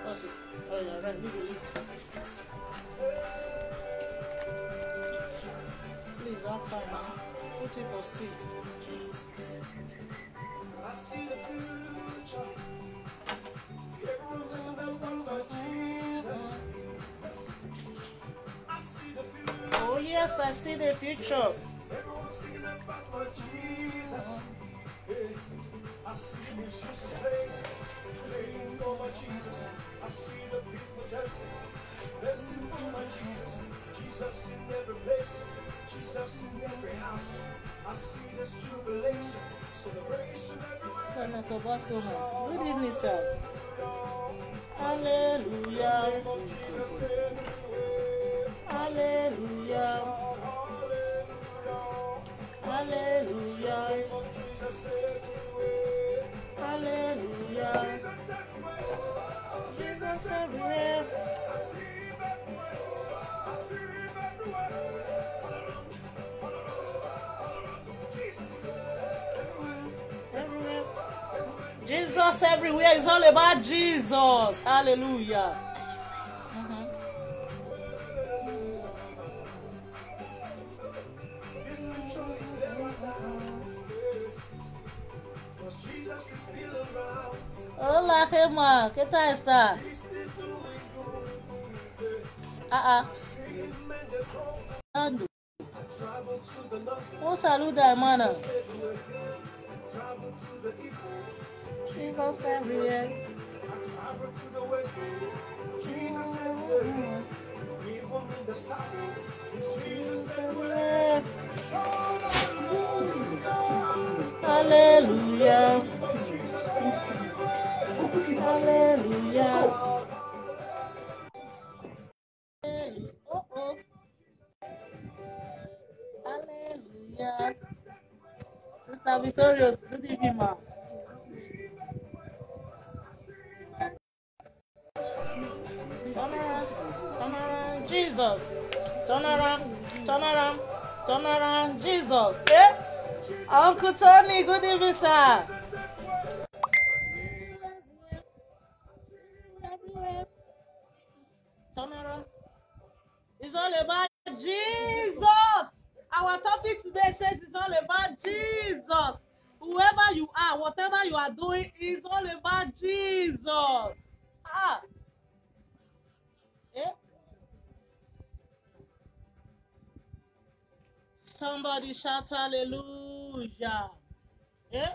Pause it. Oh, yeah, right. Leave it. Please, I'm fine. Put it for still. I see the future. Oh, yes, I see the future. Everyone's singing about my Jesus. Hey, I see musicians playing for my Jesus. I see the people dancing for my Jesus. Jesus in every place, Jesus in every house. I see this jubilation, celebration everywhere. Good evening, sir. Hallelujah. Hallelujah. Hallelujah. Hallelujah. Jesus everywhere. Everywhere. Jesus everywhere. It's all about Jesus. Hallelujah. Hola, Gemma. ¿Qué tal está? Un saludo, hermana. Jesus everywhere. Hallelujah. Hallelujah. Oh. Hallelujah. Sister Victorious, good evening, ma. Turn around, Jesus. Turn around, Jesus. Eh? Uncle Tony, good evening, sir. Turn around. It's all about Jesus. Our topic today says it's all about Jesus. Whoever you are, whatever you are doing, is all about Jesus. Eh? Somebody shout hallelujah. Eh?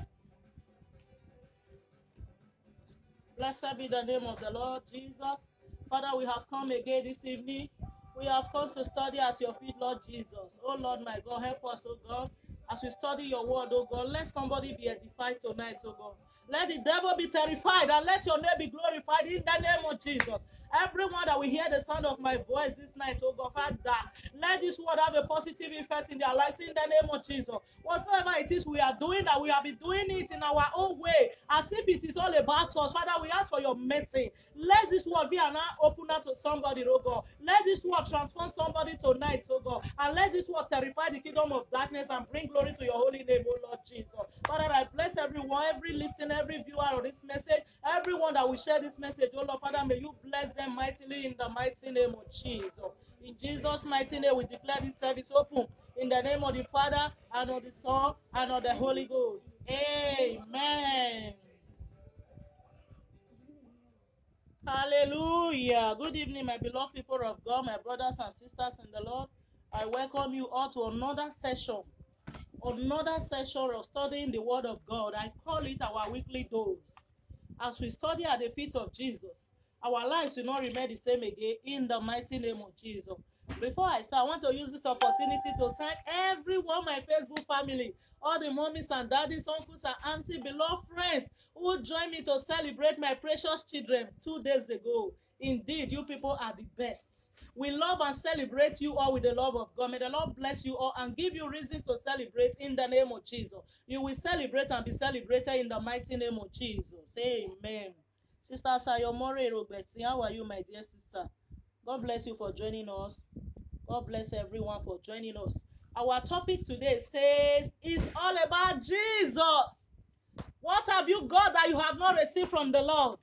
Blessed be the name of the Lord Jesus. Father, we have come again this evening. We have come to study at your feet, Lord Jesus. Oh Lord, my God, help us, oh God. As we study your word, oh God, let somebody be edified tonight, oh God. Let the devil be terrified and let your name be glorified in the name of Jesus. Everyone that will hear the sound of my voice this night, oh God, Father, let this word have a positive effect in their lives in the name of Jesus. Whatsoever it is we are doing, that we have been doing it in our own way, as if it is all about us. Father, we ask for your mercy. Let this word be an opener to somebody, oh God. Let this word transform somebody tonight, oh God. And let this word terrify the kingdom of darkness and bring glory to your holy name, oh Lord Jesus. Father, I bless everyone, every listener, every viewer of this message, everyone that will share this message, oh Lord. Father, may you bless them mightily in the mighty name of Jesus. In Jesus' mighty name, we declare this service open. In the name of the Father, and of the Son, and of the Holy Ghost. Amen. Hallelujah. Good evening, my beloved people of God, my brothers and sisters in the Lord. I welcome you all to another session of studying the Word of God. I call it our weekly dose. As we study at the feet of Jesus, our lives will not remain the same again in the mighty name of Jesus. Before I start, I want to use this opportunity to thank everyone, my Facebook family, all the mommies and daddies, uncles and aunties, beloved friends who joined me to celebrate my precious children 2 days ago. Indeed, you people are the best. We love and celebrate you all with the love of God. May the Lord bless you all and give you reasons to celebrate in the name of Jesus. You will celebrate and be celebrated in the mighty name of Jesus. Amen. Sister Sayomore Robertson, how are you, my dear sister? God bless you for joining us. God bless everyone for joining us. Our topic today says, it's all about Jesus. What have you got that you have not received from the Lord?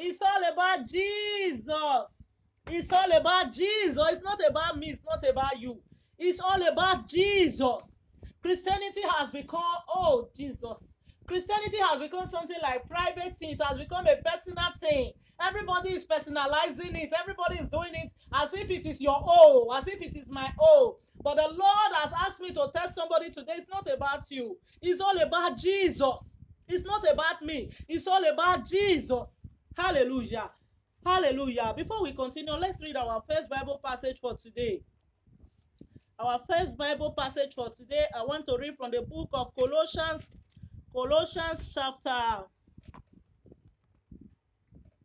It's all about Jesus. It's all about Jesus. It's not about me. It's not about you. It's all about Jesus. Christianity has become, oh, Jesus. Christianity has become something like private thing. It has become a personal thing. Everybody is personalizing it. Everybody is doing it as if it is your own, as if it is my own. But the Lord has asked me to tell somebody today, it's not about you. It's all about Jesus. It's not about me. It's all about Jesus. Hallelujah. Hallelujah. Before we continue, let's read our first Bible passage for today. Our first Bible passage for today, I want to read from the book of Colossians. Colossians chapter,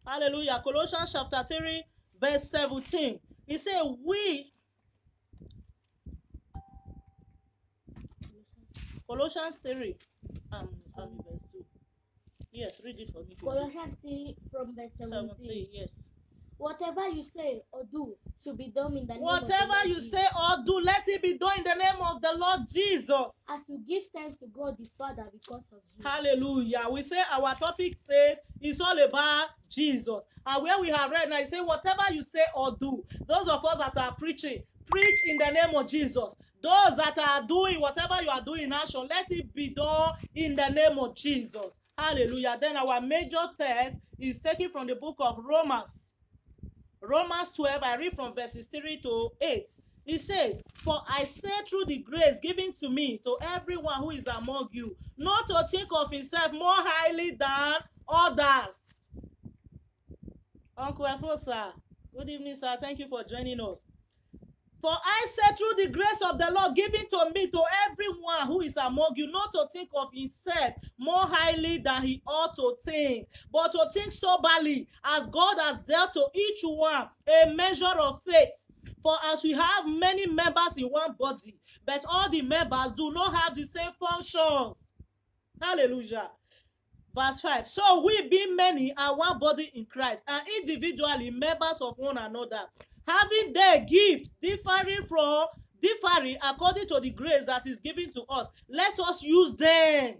hallelujah, Colossians chapter 3, verse 17. He said, Colossians 3, verse 2. Yes, read it for me. Colossians 3 from verse 17. Yes. Whatever you say or do should be done in the name Whatever of the Lord you Jesus. say or do, let it be done in the name of the Lord Jesus. As you give thanks to God the Father because of him. Hallelujah. We say our topic says it's all about Jesus. And where we have read now, it says whatever you say or do, those of us that are preaching, preach in the name of Jesus. Those that are doing whatever you are doing in action, let it be done in the name of Jesus. Hallelujah. Then our major text is taken from the book of Romans. Romans 12, I read from verses 3 to 8. It says, for I say through the grace given to me, to everyone who is among you, not to think of himself more highly than others. Uncle Efo, sir. Good evening, sir. Thank you for joining us. For I say through the grace of the Lord given to me, to everyone who is among you, not to think of himself more highly than he ought to think, but to think soberly, as God has dealt to each one a measure of faith. For as we have many members in one body, but all the members do not have the same functions. Hallelujah. Verse 5. So we being many are one body in Christ, and individually members of one another, having their gifts differing according to the grace that is given to us. Let us use them.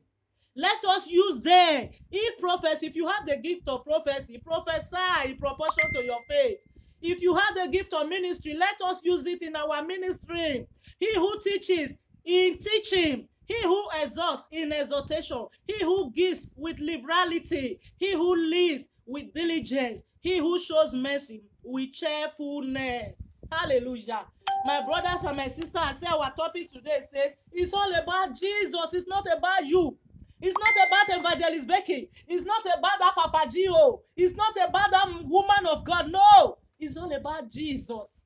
Let us use them. If prophecy, if you have the gift of prophecy, prophesy in proportion to your faith. If you have the gift of ministry, let us use it in our ministry. He who teaches, in teaching. He who exhorts, in exhortation. He who gives with liberality. He who leads with diligence. He who shows mercy with cheerfulness. Hallelujah. My brothers and my sisters, I say our topic today says, it's all about Jesus. It's not about you. It's not about Evangelist Becky. It's not about that Papa Gio. It's not about that woman of God. No. It's all about Jesus.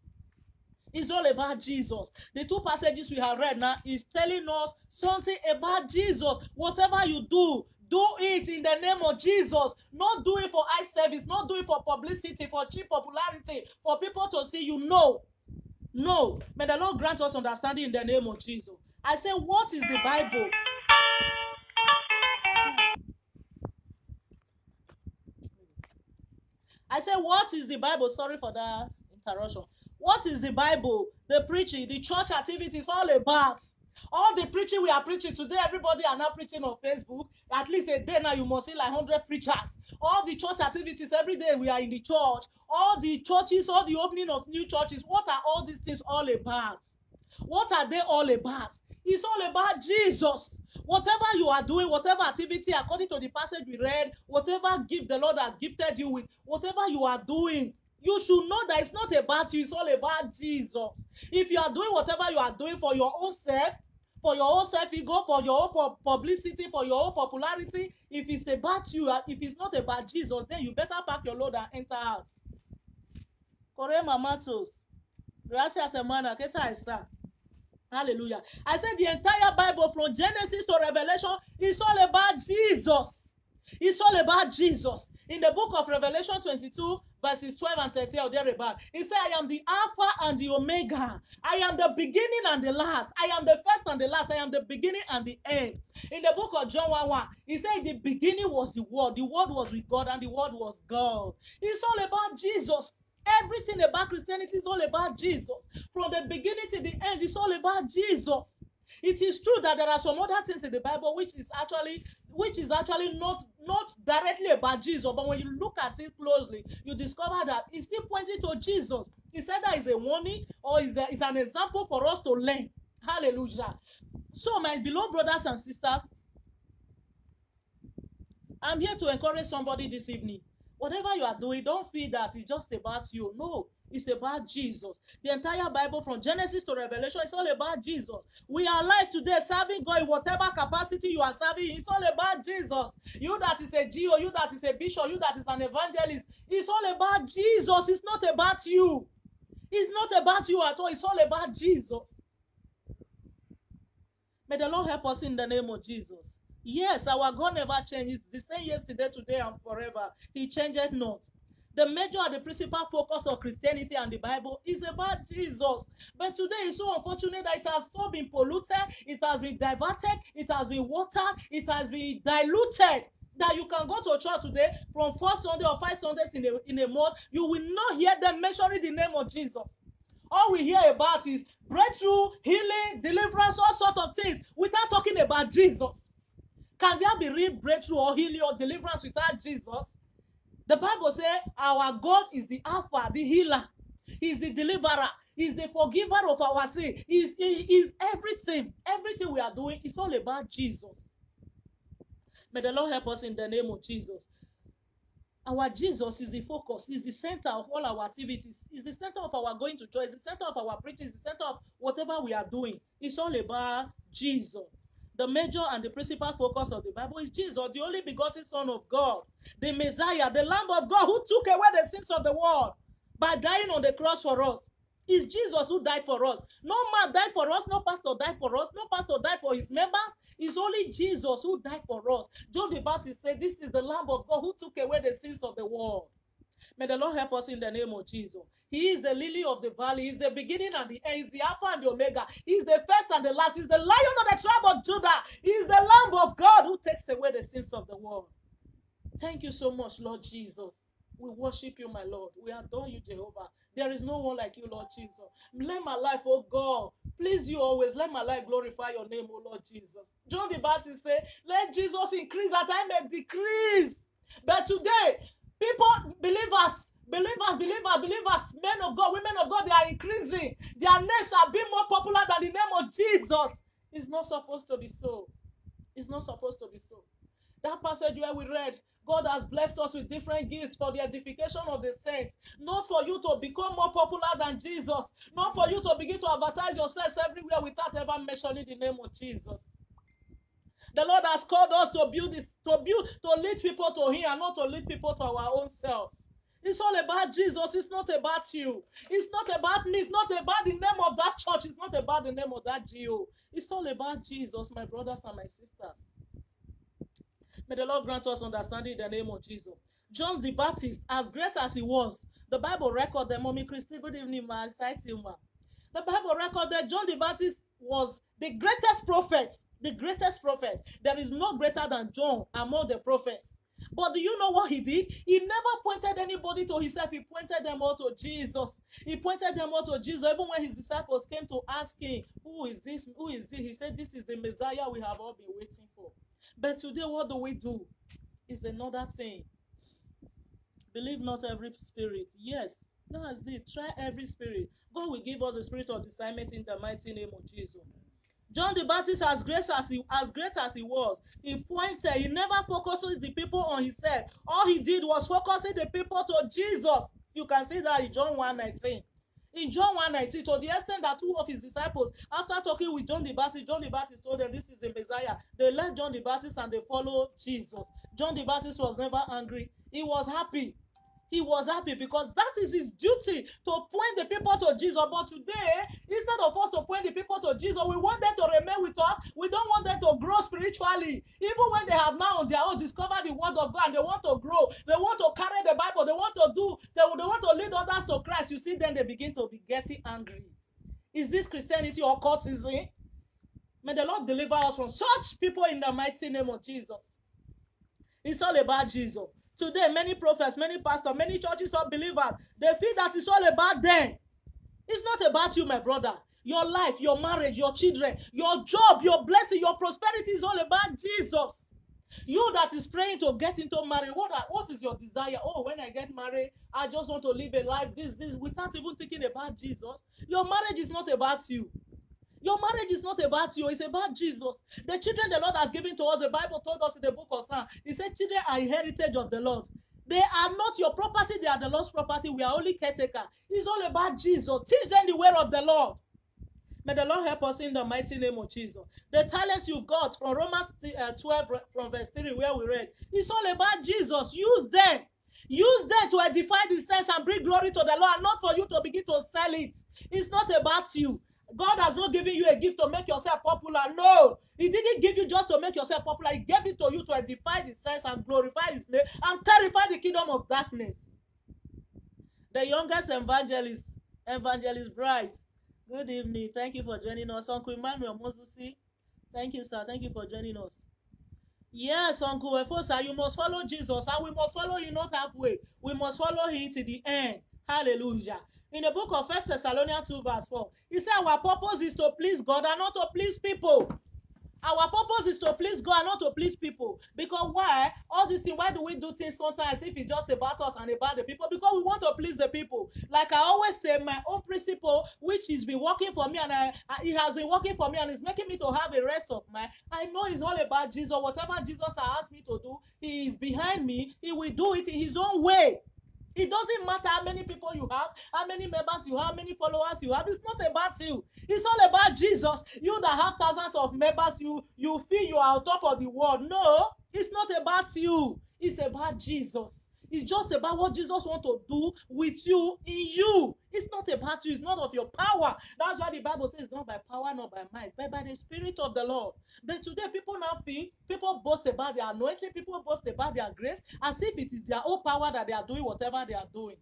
It's all about Jesus. The two passages we have read now is telling us something about Jesus. Whatever you do, do it in the name of Jesus. Not do it for eye service, not do it for publicity, for cheap popularity, for people to see you. No. No. May the Lord grant us understanding in the name of Jesus. I say, what is the Bible? I say, what is the Bible? Sorry for that interruption. What is the Bible, the preaching, the church activities all about? All the preaching we are preaching today, everybody are now preaching on Facebook. At least a day now you must see like 100 preachers. All the church activities, every day we are in the church. All the churches, all the opening of new churches. What are all these things all about? What are they all about? It's all about Jesus. Whatever you are doing, whatever activity, according to the passage we read, whatever gift the Lord has gifted you with, whatever you are doing, you should know that it's not about you, it's all about Jesus. If you are doing whatever you are doing for your own self, ego, for your own publicity, for your own popularity, if it's about you, if it's not about Jesus, then you better pack your load and enter out. Kore mamatos. Gracias, hermana. ¿Qué tal está? Hallelujah. I said the entire Bible from Genesis to Revelation is all about Jesus. It's all about Jesus. In the book of Revelation 22, verses 12 and 13 or thereabout, he said, I am the Alpha and the Omega. I am the beginning and the last. I am the first and the last. I am the beginning and the end. In the book of John 1:1, he said, the beginning was the Word. The Word was with God and the Word was God. It's all about Jesus. Everything about Christianity is all about Jesus. From the beginning to the end, it's all about Jesus. It is true that there are some other things in the Bible which is actually not directly about Jesus, but when you look at it closely, you discover that it's still pointing to Jesus. It's either is a warning or is an example for us to learn. Hallelujah. So, my beloved brothers and sisters, I'm here to encourage somebody this evening. Whatever you are doing, don't feel that it's just about you. No, it's about Jesus. The entire Bible from Genesis to Revelation is all about Jesus. We are alive today serving God in whatever capacity you are serving. It's all about Jesus. You that is a GO, you that is a bishop, you that is an evangelist. It's all about Jesus. It's not about you. It's not about you at all. It's all about Jesus. May the Lord help us in the name of Jesus. Yes, our God never changes. The same yesterday, today, and forever. He changed not. The major and the principal focus of Christianity and the Bible is about Jesus. But today it's so unfortunate that it has so been polluted, it has been diverted, it has been watered, it has been diluted. That you can go to church today from 4 Sunday or 5 Sundays in a month, you will not hear them mentioning the name of Jesus. All we hear about is breakthrough, healing, deliverance, all sorts of things, without talking about Jesus. Can there be real breakthrough or healing or deliverance without Jesus? The Bible says our God is the Alpha, the healer. He's the deliverer. He's the forgiver of our sin. He is everything. Everything we are doing is all about Jesus. May the Lord help us in the name of Jesus. Our Jesus is the focus, is the center of all our activities, is the center of our going to church, is the center of our preaching, is the center of whatever we are doing. It's all about Jesus. The major and the principal focus of the Bible is Jesus, the only begotten Son of God, the Messiah, the Lamb of God who took away the sins of the world by dying on the cross for us. It's Jesus who died for us. No man died for us, no pastor died for us, no pastor died for his members. It's only Jesus who died for us. John the Baptist said, this is the Lamb of God who took away the sins of the world. May the Lord help us in the name of Jesus. He is the lily of the valley. He is the beginning and the end. He is the Alpha and the Omega. He is the first and the last. He is the Lion of the tribe of Judah. He is the Lamb of God who takes away the sins of the world. Thank you so much, Lord Jesus. We worship you, my Lord. We adore you, Jehovah. There is no one like you, Lord Jesus. Let my life, oh God, please you always. Let my life glorify your name, oh Lord Jesus. John the Baptist said, let Jesus increase that I may decrease. But today, people, believers, men of God, women of God, they are increasing. Their names are being more popular than the name of Jesus. It's not supposed to be so. It's not supposed to be so. That passage where we read, God has blessed us with different gifts for the edification of the saints. Not for you to become more popular than Jesus. Not for you to begin to advertise yourselves everywhere without ever mentioning the name of Jesus. The Lord has called us to lead people to Him and not to lead people to our own selves. It's all about Jesus. It's not about you. It's not about me. It's not about the name of that church. It's not about the name of that GO. It's all about Jesus, my brothers and my sisters. May the Lord grant us understanding in the name of Jesus. John the Baptist, as great as he was, the Bible recorded, Mommy Christy, good evening, ma. The Bible recorded John the Baptist was the greatest prophet. The greatest prophet. There is no greater than John among the prophets. But do you know what he did? He never pointed anybody to himself. He pointed them all to Jesus. He pointed them all to Jesus. Even when his disciples came to ask him, who is this? Who is this? He said, this is the Messiah we have all been waiting for. But today, what do? It's another thing. Believe not every spirit. Yes, that's it. Try every spirit. God will give us the spirit of discernment in the mighty name of Jesus. John the Baptist, as great as he was, he pointed. He never focused the people on himself. All he did was focusing the people to Jesus. You can see that in John 1:19. In John 1:19, to the extent that two of his disciples, after talking with John the Baptist told them this is the Messiah. They left John the Baptist and they followed Jesus. John the Baptist was never angry. He was happy. He was happy because that is his duty to point the people to Jesus. But today, instead of us to point the people to Jesus, we want them to remain with us. We don't want them to grow spiritually. Even when they have now on their own discovered the word of God and they want to grow, they want to carry the Bible, they want to lead others to Christ. You see, then they begin to be getting angry. Is this Christianity or cultism? May the Lord deliver us from such people in the mighty name of Jesus. It's all about Jesus. Today, many prophets, many pastors, many churches of believers, they feel that it's all about them. It's not about you, my brother. Your life, your marriage, your children, your job, your blessing, your prosperity is all about Jesus. You that is praying to get into marriage, what is your desire? Oh, when I get married, I just want to live a life, this, without even thinking about Jesus. Your marriage is not about you. Your marriage is not about you, it's about Jesus. The children the Lord has given to us, the Bible told us in the book of Psalms, He said, children are a heritage of the Lord. They are not your property, they are the Lord's property. We are only caretaker. It's all about Jesus. Teach them the way of the Lord. May the Lord help us in the mighty name of Jesus. The talents you got from Romans 12, from verse 3, where we read, it's all about Jesus. Use them. Use them to edify the saints and bring glory to the Lord, not for you to begin to sell it. It's not about you. God has not given you a gift to make yourself popular. No. He didn't give you just to make yourself popular. He gave it to you to edify the saints and glorify His name and terrify the kingdom of darkness. The youngest evangelist, Evangelist Bright. Good evening. Thank you for joining us. Uncle Emmanuel Mozusi. Thank you, sir. Thank you for joining us. Yes, Uncle Efosa, you must follow Jesus, and we must follow you not halfway. We must follow Him to the end. Hallelujah. In the book of 1 Thessalonians 2 verse 4, he said our purpose is to please God and not to please people. Our purpose is to please God and not to please people. Because why? All these things, why do we do things sometimes if it's just about us and about the people? Because we want to please the people. Like I always say, my own principle, which has been working for me, and it has been working for me, and it's making me to have a rest of mind. I know it's all about Jesus. Whatever Jesus has asked me to do, He is behind me. He will do it in His own way. It doesn't matter how many people you have, how many members you have, how many followers you have. It's not about you. It's all about Jesus. You that have thousands of members, you feel you are on top of the world. No, it's not about you. It's about Jesus. It's just about what Jesus wants to do with you, in you. It's not about you. It's not of your power. That's why the Bible says it's not by power, not by might, but by the Spirit of the Lord. But today, people now feel, people boast about their anointing, people boast about their grace, as if it is their own power that they are doing whatever they are doing.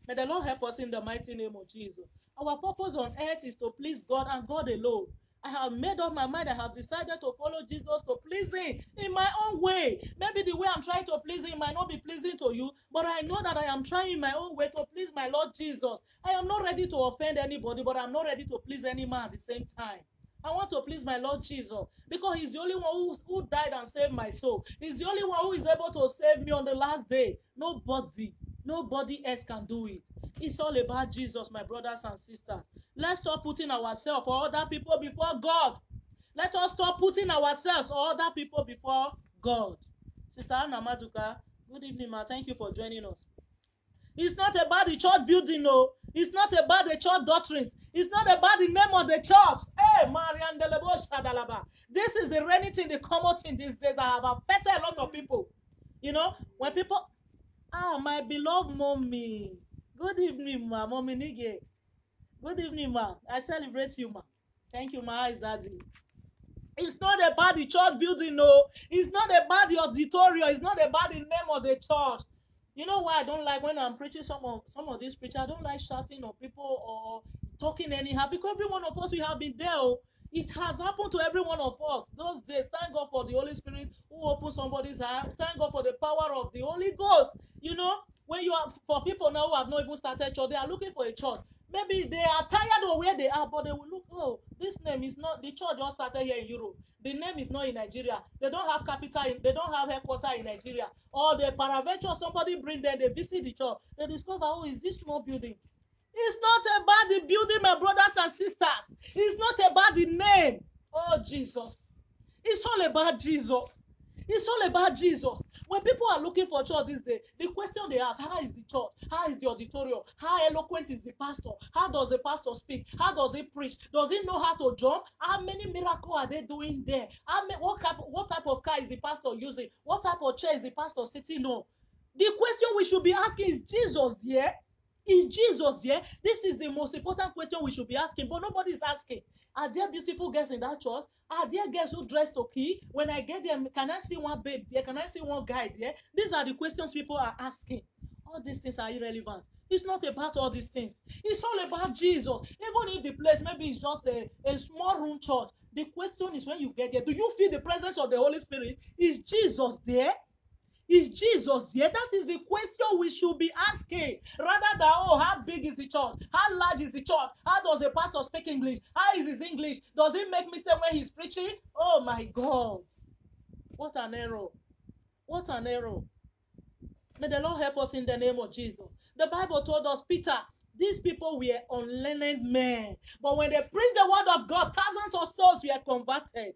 May the Lord help us in the mighty name of Jesus. Our purpose on earth is to please God and God alone. I have made up my mind. I have decided to follow Jesus, to please Him in my own way. Maybe the way I'm trying to please Him might not be pleasing to you, but I know that I am trying in my own way to please my Lord Jesus. I am not ready to offend anybody, but I'm not ready to please any man at the same time. I want to please my Lord Jesus because He's the only one who died and saved my soul. He's the only one who is able to save me on the last day. Nobody else can do it. It's all about Jesus, my brothers and sisters. Let's stop putting ourselves or other people before God. Let us stop putting ourselves or other people before God. Sister Anna Maduka, good evening, ma. Thank you for joining us. It's not about the church building, no. It's not about the church doctrines. It's not about the name of the church. Hey, Marian Delebo Shadalaba. This is the reigning thing, the common thing these days that have affected a lot of people. You know, when people, my beloved mommy. Good evening, ma. Mommy Nige. Good evening, ma. I celebrate you, ma. Thank you, ma. Is daddy. It's not about the church building, no. It's not about the auditorium. It's not about the name of the church. You know why I don't like when I'm preaching some of these preachers? I don't like shouting on people or talking anyhow because every one of us, we have been there. Oh. It has happened to every one of us. Those days, thank God for the Holy Spirit who opened somebody's eye. Thank God for the power of the Holy Ghost. You know, when you are, for people now who have not even started church, they are looking for a church. Maybe they are tired of where they are, but they will look, oh, this name is not, the church just started here in Europe. The name is not in Nigeria. They don't have capital, they don't have headquarters in Nigeria. Or they paraventure, somebody bring them, they visit the church. They discover, oh, is this small building? It's not about the building, my brothers and sisters. It's not about the name. Oh, Jesus. It's all about Jesus. It's all about Jesus. When people are looking for church these days, the question they ask, how is the church? How is the auditorium? How eloquent is the pastor? How does the pastor speak? How does he preach? Does he know how to jump? How many miracles are they doing there? What type of car is the pastor using? What type of chair is the pastor sitting on? The question we should be asking is, Jesus there? Is Jesus there? This is the most important question we should be asking, but nobody is asking. Are there beautiful girls in that church? Are there girls who dress okay? When I get there, can I see one babe there? Can I see one guy there? These are the questions people are asking. All these things are irrelevant. It's not about all these things. It's all about Jesus. Even if the place maybe is just a small room church, the question is when you get there, do you feel the presence of the Holy Spirit? Is Jesus there? Is Jesus there? That is the question we should be asking. Rather than, oh, how big is the church? How large is the church? How does the pastor speak English? How is his English? Does he make mistake when he's preaching? Oh my God. What an error. What an error. May the Lord help us in the name of Jesus. The Bible told us, Peter, these people were unlearned men. But when they preached the word of God, thousands of souls were converted.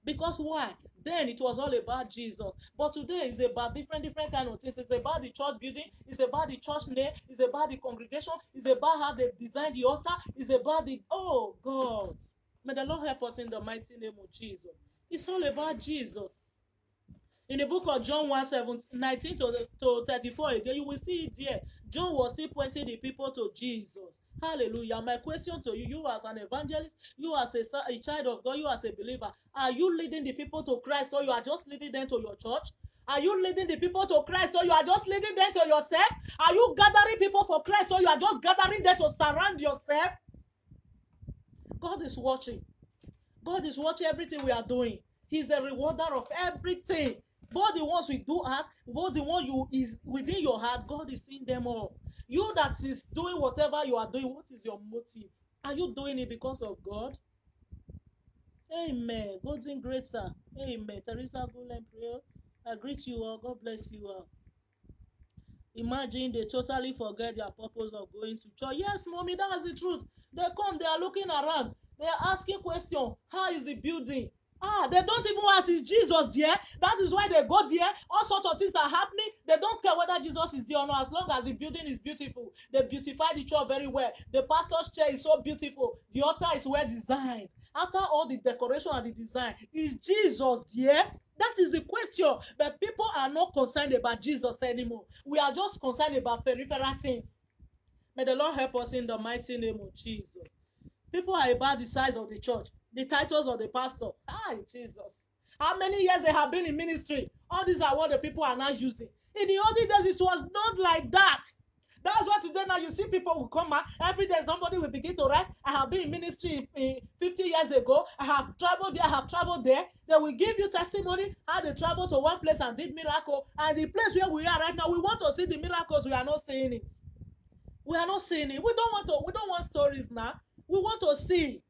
Because why? Then it was all about Jesus. But today it's about different kind of things. It's about the church building. It's about the church name. It's about the congregation. It's about how they designed the altar. It's about the, oh God. May the Lord help us in the mighty name of Jesus. It's all about Jesus. In the book of John 19 to 34 again, you will see it there. John was still pointing the people to Jesus. Hallelujah. My question to you, you as an evangelist, you as a child of God, you as a believer, are you leading the people to Christ, or you are just leading them to your church? Are you leading the people to Christ, or you are just leading them to yourself? Are you gathering people for Christ, or you are just gathering them to surround yourself? God is watching. God is watching everything we are doing. He's the rewarder of everything. Both the ones we do heart, both the one you is within your heart, God is seeing them all. You that is doing whatever you are doing, what is your motive? Are you doing it because of God? Amen. God's in greater. Amen. Teresa Gulen prayer. I greet you all. God bless you all. Imagine they totally forget their purpose of going to church. Yes, mommy, that's the truth. They come, they are looking around, they are asking questions. How is the building? They don't even ask, is Jesus there? That is why they go there. All sorts of things are happening. They don't care whether Jesus is there or not, as long as the building is beautiful. They beautify the church very well. The pastor's chair is so beautiful. The altar is well designed. After all the decoration and the design, is Jesus there? That is the question. But people are not concerned about Jesus anymore. We are just concerned about peripheral things. May the Lord help us in the mighty name of Jesus. People are about the size of the church, the titles of the pastor. Jesus. How many years they have been in ministry? All these are what the people are now using. In the olden days, it was not like that. That's why today now you see people will come out. Every day somebody will begin to write, I have been in ministry 50 years ago. I have traveled there, I have traveled there. They will give you testimony how they traveled to one place and did miracle. And the place where we are right now, we want to see the miracles. We are not seeing it. We are not seeing it. We don't want stories now. We want to see.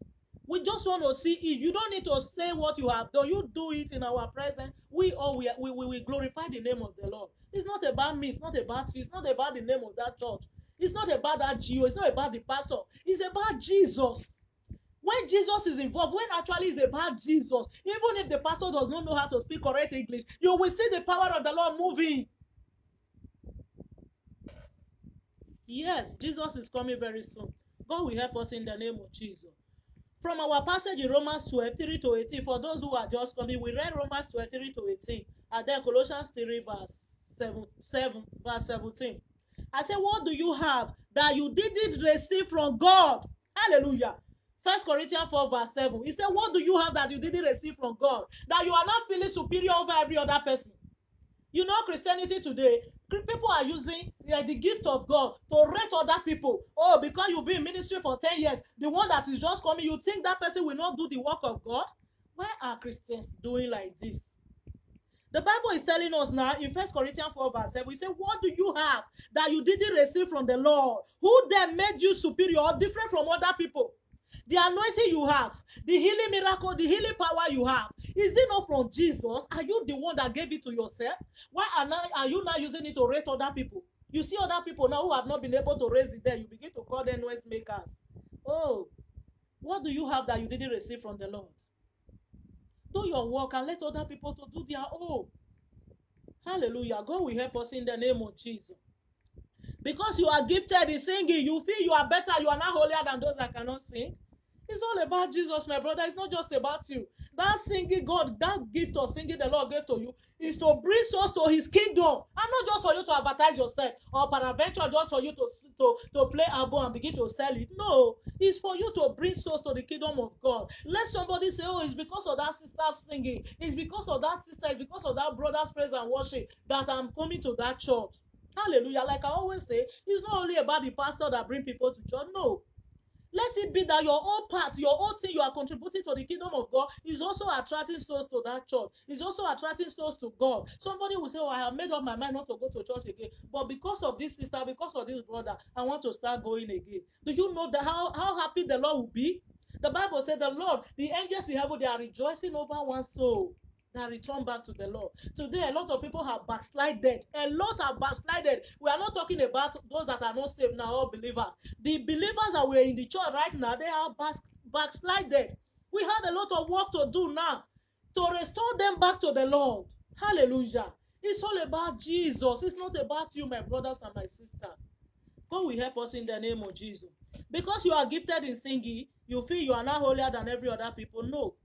We just want to see it. You don't need to say what you have done. You do it in our presence. We glorify the name of the Lord. It's not about me. It's not about you. It's not about the name of that church. It's not about that GO. It's not about the pastor. It's about Jesus. When Jesus is involved, when actually it's about Jesus, even if the pastor does not know how to speak correct English, you will see the power of the Lord moving. Yes, Jesus is coming very soon. God will help us in the name of Jesus. From our passage in Romans 12, 3 to 18, for those who are just coming, we read Romans 12, 3 to 18, and then Colossians 3, verse 17. I said, what do you have that you didn't receive from God? Hallelujah. 1 Corinthians 4, verse 7. He said, what do you have that you didn't receive from God? That you are not feeling superior over every other person. You know, Christianity today, people are using the gift of God to rate other people. Oh, because you've been in ministry for 10 years, the one that is just coming, you think that person will not do the work of God? Why are Christians doing like this? The Bible is telling us now in 1 Corinthians 4, verse 7, we say, what do you have that you didn't receive from the Lord? Who then made you superior or different from other people? The anointing you have, the healing miracle, the healing power you have, is it not from Jesus? Are you the one that gave it to yourself? Why are you not using it to rate other people? You see other people now who have not been able to raise it there, you begin to call them noise makers. Oh, what do you have that you didn't receive from the Lord? Do your work and let other people to do their own. Hallelujah. God will help us in the name of Jesus. Because you are gifted in singing, you feel you are better, you are not holier than those that cannot sing. It's all about Jesus, my brother. It's not just about you. That singing God, that gift of singing the Lord gave to you is to bring souls to his kingdom. And not just for you to advertise yourself or peradventure just for you to play album and begin to sell it. No, it's for you to bring souls to the kingdom of God. Let somebody say, oh, it's because of that sister singing. It's because of that sister. It's because of that brother's praise and worship that I'm coming to that church. Hallelujah. Like I always say, it's not only about the pastor that bring people to church. No. Let it be that your own part, your own thing you are contributing to the kingdom of God is also attracting souls to that church. Is also attracting souls to God. Somebody will say, oh, I have made up my mind not to go to church again. But because of this sister, because of this brother, I want to start going again. Do you know that how happy the Lord will be? The Bible said the Lord, the angels in heaven, they are rejoicing over one soul that return back to the Lord. Today, a lot of people have backslided. A lot have backslided. We are not talking about those that are not saved now, all believers. The believers that were in the church right now, they are backslided. We have a lot of work to do now to restore them back to the Lord. Hallelujah. It's all about Jesus. It's not about you, my brothers and my sisters. God will help us in the name of Jesus. Because you are gifted in singing, you feel you are not holier than every other people. No,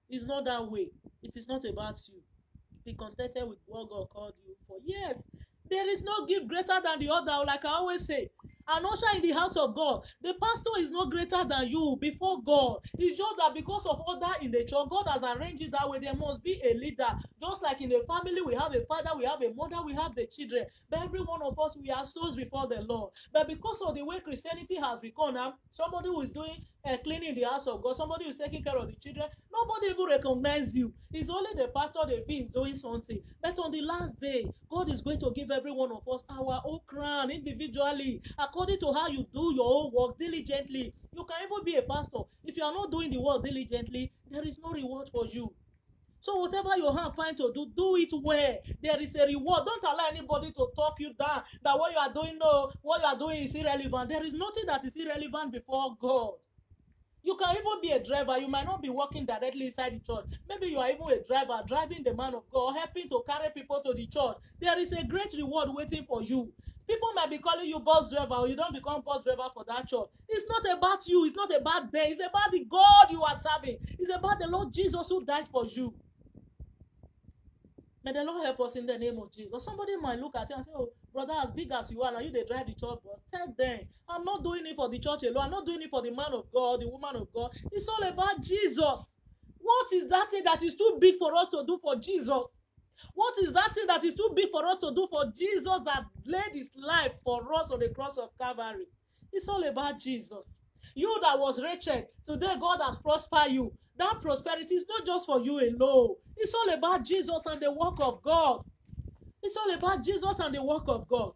it's not that way. It is not about you. Be contented with what God called you for. Yes, there is no gift greater than the other, like I always say. An usher in the house of God, the pastor is not greater than you before God. It's just that because of order in the church, God has arranged it that way. There must be a leader. Just like in a family, we have a father, we have a mother, we have the children. But every one of us, we are souls before the Lord. But because of the way Christianity has become now, somebody who is doing cleaning the house of God, somebody who is taking care of the children, nobody even recognizes you. It's only the pastor they feel is doing something. But on the last day, God is going to give every one of us our own crown individually, according to how you do your own work diligently. You can even be a pastor. If you are not doing the work diligently, there is no reward for you. So whatever your hand find to do, do it well. There is a reward. Don't allow anybody to talk you down that what you are doing, no, what you are doing is irrelevant. There is nothing that is irrelevant before God. You can even be a driver. You might not be working directly inside the church. Maybe you are even a driver, driving the man of God, helping to carry people to the church. There is a great reward waiting for you. People might be calling you bus driver, or you don't become bus driver for that church. It's not about you. It's not about them. It's about the God you are serving. It's about the Lord Jesus who died for you. May the Lord help us in the name of Jesus. Somebody might look at you and say, oh, brother, as big as you are, now you they drive the church bus. Tell them, I'm not doing it for the church alone. I'm not doing it for the man of God, the woman of God. It's all about Jesus. What is that thing that is too big for us to do for Jesus? What is that thing that is too big for us to do for Jesus that laid his life for us on the cross of Calvary? It's all about Jesus. You that was wretched, today God has prospered you. That prosperity is not just for you alone. It's all about Jesus and the work of God. It's all about Jesus and the work of God.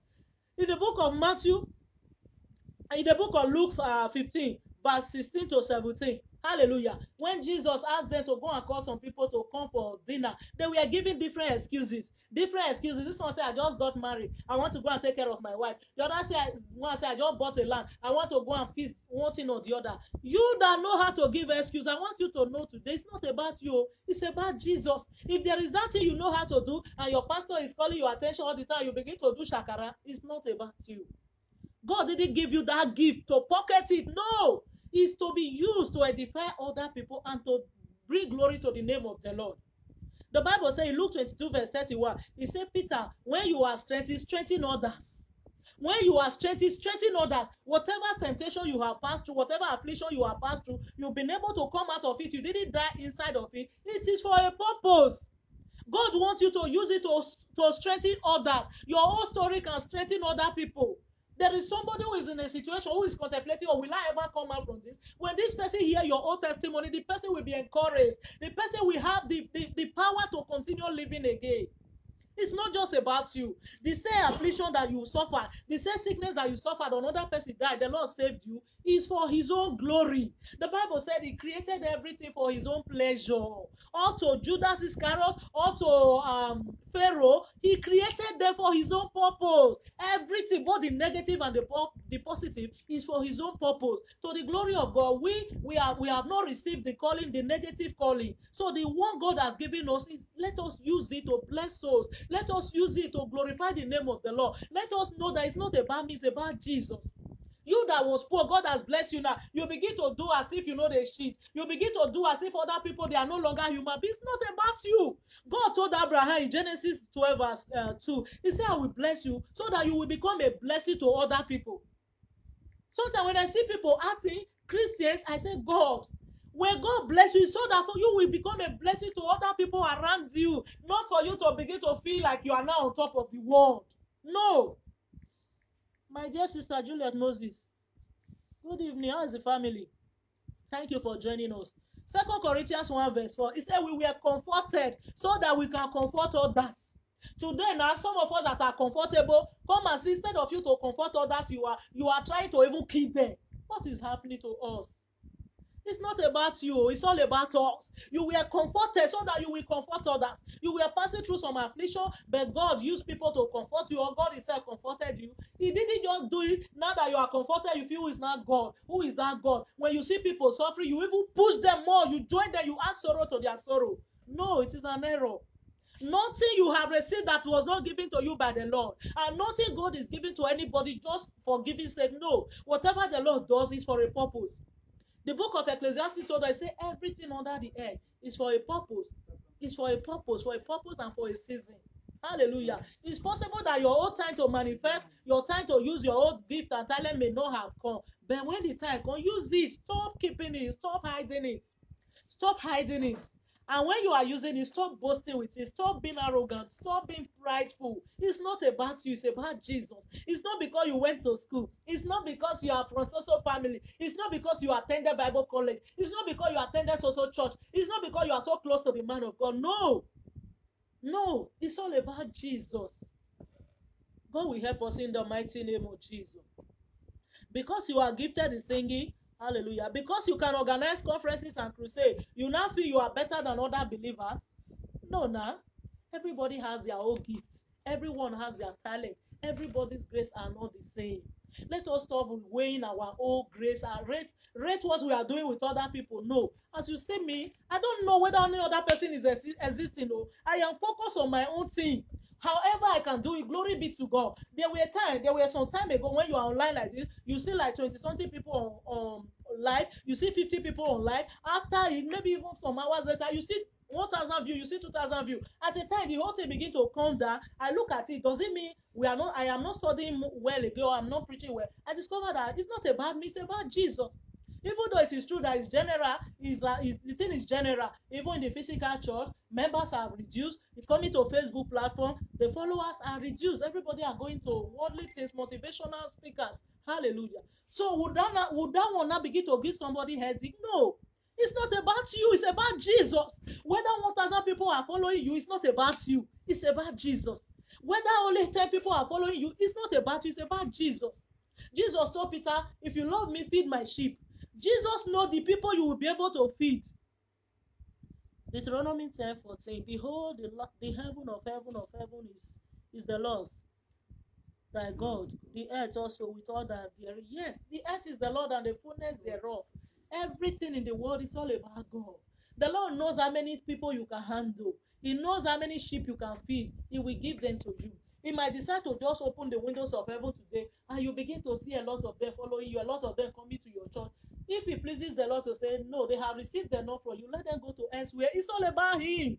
In the book of Matthew, in the book of Luke 15, verse 16 to 17, hallelujah, when Jesus asked them to go and call some people to come for dinner, they were giving different excuses. This one said, I just got married, I want to go and take care of my wife. The other one said, I just bought a land, I want to go and feast one thing or the other. You that know how to give excuse, I want you to know today, it's not about you, it's about Jesus. If there is that thing you know how to do and your pastor is calling your attention all the time, you begin to do shakara, it's not about you. God didn't give you that gift to pocket it. No, it's to be used to edify other people and to bring glory to the name of the Lord. The Bible says in Luke 22 verse 31, it said, Peter, when you are strengthened, strengthen others. When you are strengthened, strengthen others. Whatever temptation you have passed through, whatever affliction you have passed through, you've been able to come out of it. You didn't die inside of it. It is for a purpose. God wants you to use it to strengthen others. Your own story can strengthen other people. There is somebody who is in a situation who is contemplating, will I ever come out from this? When this person hear your own testimony, the person will be encouraged. The person will have the power to continue living again. It's not just about you. The same affliction that you suffered, the same sickness that you suffered, another person died, the Lord saved you, is for his own glory. The Bible said he created everything for his own pleasure. All to Judas Iscariot, all to Pharaoh, he created them for his own purpose. Everything, both the negative and the positive, is for his own purpose. To the glory of God, we have not received the calling, the negative calling. So the one God has given us is, let us use it to bless souls. Let us use it to glorify the name of the Lord. Let us know that it's not about me, it's about Jesus. You that was poor, God has blessed you now. You begin to do as if you know the shit. You begin to do as if other people, they are no longer human. But it's not about you. God told Abraham in Genesis 12 verse 2, he said, I will bless you so that you will become a blessing to other people. Sometimes when I see people asking Christians, I say, God, when God bless you, so that for you will become a blessing to other people around you, not for you to begin to feel like you are now on top of the world. No. My dear sister Juliet knows this. Good evening. How is the family? Thank you for joining us. 2 Corinthians 1 verse 4. It said we were comforted so that we can comfort others. Today now, some of us that are comfortable, come and see, instead of you to comfort others, you are trying to even kill them. What is happening to us? It's not about you. It's all about us. You were comforted so that you will comfort others. You were passing through some affliction, but God used people to comfort you, or God Himself comforted you. He didn't just do it. Now that you are comforted, you feel it's not God. Who is that God? When you see people suffering, you even push them more. You join them. You add sorrow to their sorrow. No, it is an error. Nothing you have received that was not given to you by the Lord, and nothing God is giving to anybody just for giving sake. No, whatever the Lord does is for a purpose. The book of Ecclesiastes told us, say everything under the earth is for a purpose. It's for a purpose and for a season. Hallelujah. It's possible that your own time to manifest, your time to use your own gift and talent may not have come. But when the time comes, use it. Stop keeping it. Stop hiding it. Stop hiding it. And when you are using it, stop boasting with it. Stop being arrogant. Stop being prideful. It's not about you. It's about Jesus. It's not because you went to school. It's not because you are from social family. It's not because you attended Bible college. It's not because you attended social church. It's not because you are so close to the man of God. No. No. It's all about Jesus. God will help us in the mighty name of Jesus. Because you are gifted in singing, hallelujah, because you can organize conferences and crusade, you now feel you are better than other believers? No, nah. Everybody has their own gifts. Everyone has their talent. Everybody's grace are not the same. Let us stop weighing our own grace and rate what we are doing with other people. No. As you see me, I don't know whether any other person is existing. No. I am focused on my own thing. However I can do it, glory be to God. There were some time ago when you are online like this, you see like 20-something people on live, you see 50 people on live. After it, maybe even some hours later, you see 1,000 views, you see 2,000 views. At a time, the whole thing begin to come down. I look at it. Does it mean I am not studying well again, or I'm not preaching well? I discovered that it's not about me, it's about Jesus. Even though it is true that it's general, the thing is general. Even in the physical church, members are reduced. It's coming to Facebook platform, the followers are reduced. Everybody are going to worldly things, motivational speakers. Hallelujah. So would that one now begin to give somebody headache? No. It's not about you. It's about Jesus. Whether 1,000 people are following you, it's not about you. It's about Jesus. Whether only 10 people are following you, it's not about you. It's about Jesus. Jesus told Peter, if you love me, feed my sheep. Jesus knows the people you will be able to feed. Deuteronomy 10:14. Behold, the heaven of heaven is the Lord's, thy God. The earth also with all that there. Yes, the earth is the Lord and the fullness thereof. Everything in the world is all about God. The Lord knows how many people you can handle. He knows how many sheep you can feed. He will give them to you. He might decide to just open the windows of heaven today, and you begin to see a lot of them following you, a lot of them coming to your church. If it pleases the Lord to say, no, they have received enough from you, let them go to elsewhere. It's all about Him.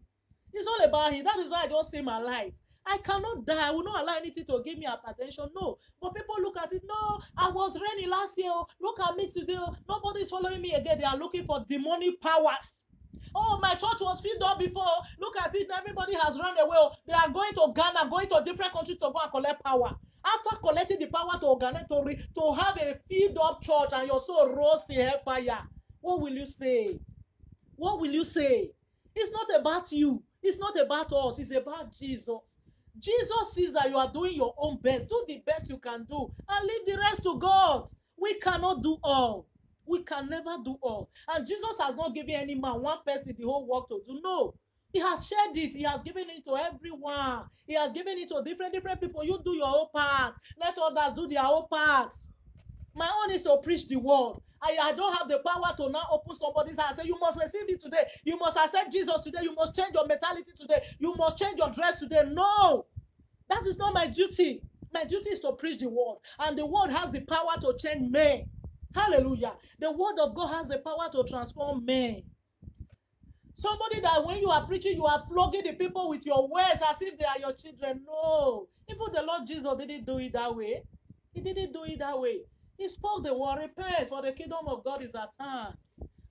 It's all about Him. That is why I just say my life. I cannot die. I will not allow anything to give me hypertension. No. But people look at it. No, I was reigning last year. Look at me today. Nobody is following me again. They are looking for demonic powers. Oh, my church was filled up before. Look at it. Everybody has run away. They are going to Ghana, going to different countries to go and collect power. After collecting the power to organize, to have a filled up church, and your soul rose to hellfire, what will you say? What will you say? It's not about you. It's not about us. It's about Jesus. Jesus sees that you are doing your own best. Do the best you can do and leave the rest to God. We cannot do all. We can never do all. And Jesus has not given any man, one person, the whole work to do. No. He has shared it. He has given it to everyone. He has given it to different people. You do your own part. Let others do their own parts. My own is to preach the word. I don't have the power to now open somebody's heart and say, you must receive it today. You must accept Jesus today. You must change your mentality today. You must change your dress today. No. That is not my duty. My duty is to preach the word. And the word has the power to change men. Hallelujah. The word of God has the power to transform men. Somebody that when you are preaching, you are flogging the people with your words as if they are your children. No. Even the Lord Jesus didn't do it that way. He didn't do it that way. He spoke the word, repent, for the kingdom of God is at hand.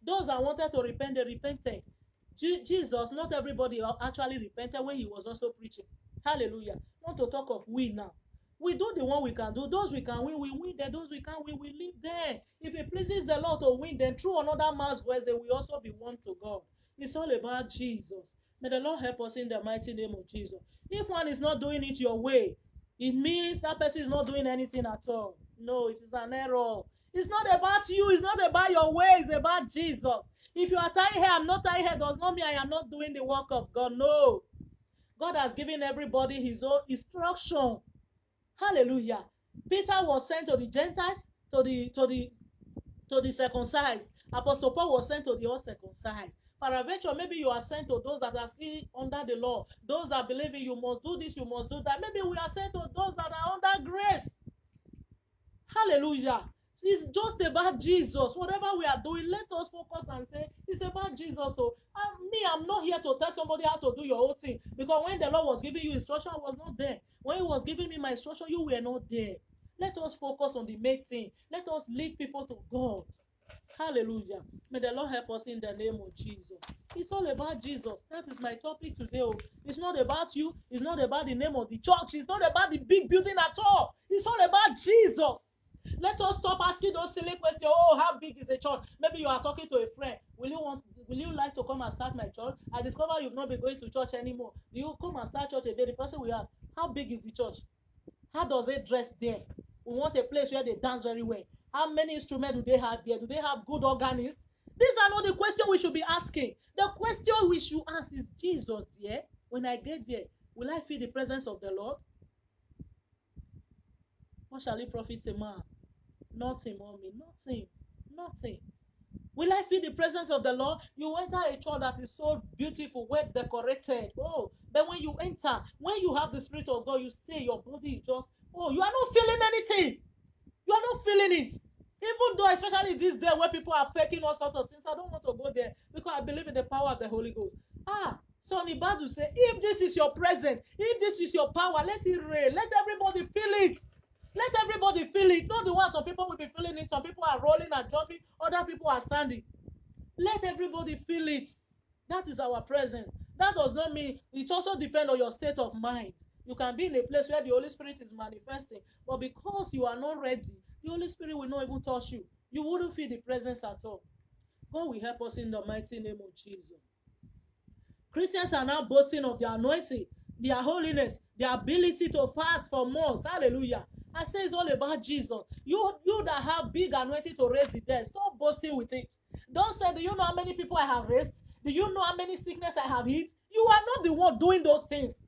Those that wanted to repent, they repented. Jesus, not everybody actually repented when he was also preaching. Hallelujah. Not to talk of we now. We do the one we can do. Those we can win, we win them. Those we can't win, we leave them. If it pleases the Lord to win them through another man's voice, they will also be won to God. It's all about Jesus. May the Lord help us in the mighty name of Jesus. If one is not doing it your way, it means that person is not doing anything at all. No, it is an error. It's not about you. It's not about your way. It's about Jesus. If you are tying hair, I'm not tying hair, does not mean I am not doing the work of God. No. God has given everybody his own instruction. Hallelujah. Peter was sent to the Gentiles, to the circumcised. Apostle Paul was sent to the uncircumcised. Paraventure, maybe you are sent to those that are still under the law. Those that believe you must do this, you must do that. Maybe we are sent to those that are under grace. Hallelujah. It's just about Jesus. Whatever we are doing, let us focus and say, it's about Jesus. So, I'm not here to tell somebody how to do your own thing. Because when the Lord was giving you instruction, I was not there. When He was giving me my instruction, you were not there. Let us focus on the main thing. Let us lead people to God. Hallelujah. May the Lord help us in the name of Jesus. It's all about Jesus. That is my topic today. It's not about you. It's not about the name of the church. It's not about the big building at all. It's all about Jesus. Let us stop asking those silly questions. Oh, how big is the church? Maybe you are talking to a friend. Will you like to come and start my church? I discover you've not been going to church anymore. Do you come and start church a day? The person will ask, how big is the church? How does it dress there? We want a place where they dance very well. How many instruments do they have there? Do they have good organists? These are not the questions we should be asking. The question we should ask is, Jesus there? When I get there, will I feel the presence of the Lord? What shall it profit a man? Nothing, mommy. Nothing. Will I feel the presence of the Lord? You enter a church that is so beautiful, well decorated. Oh, but when you enter, when you have the Spirit of God, you stay, your body is just, you are not feeling anything. You are not feeling it. Even though, especially this day where people are faking all sorts of things, I don't want to go there because I believe in the power of the Holy Ghost. Sonny Badu say, if this is your presence, if this is your power, let it rain. Let everybody feel it. Let everybody feel it. Not the one some people will be feeling it. Some people are rolling and jumping. Other people are standing. Let everybody feel it. That is our presence. That does not mean, it also depends on your state of mind. You can be in a place where the Holy Spirit is manifesting, but because you are not ready, the Holy Spirit will not even touch you. You wouldn't feel the presence at all. God will help us in the mighty name of Jesus. Christians are now boasting of their anointing, their holiness, their ability to fast for months. Hallelujah. I say it's all about Jesus. You that have big anointing to raise the dead, stop boasting with it. Don't say, do you know how many people I have raised? Do you know how many sickness I have healed? You are not the one doing those things.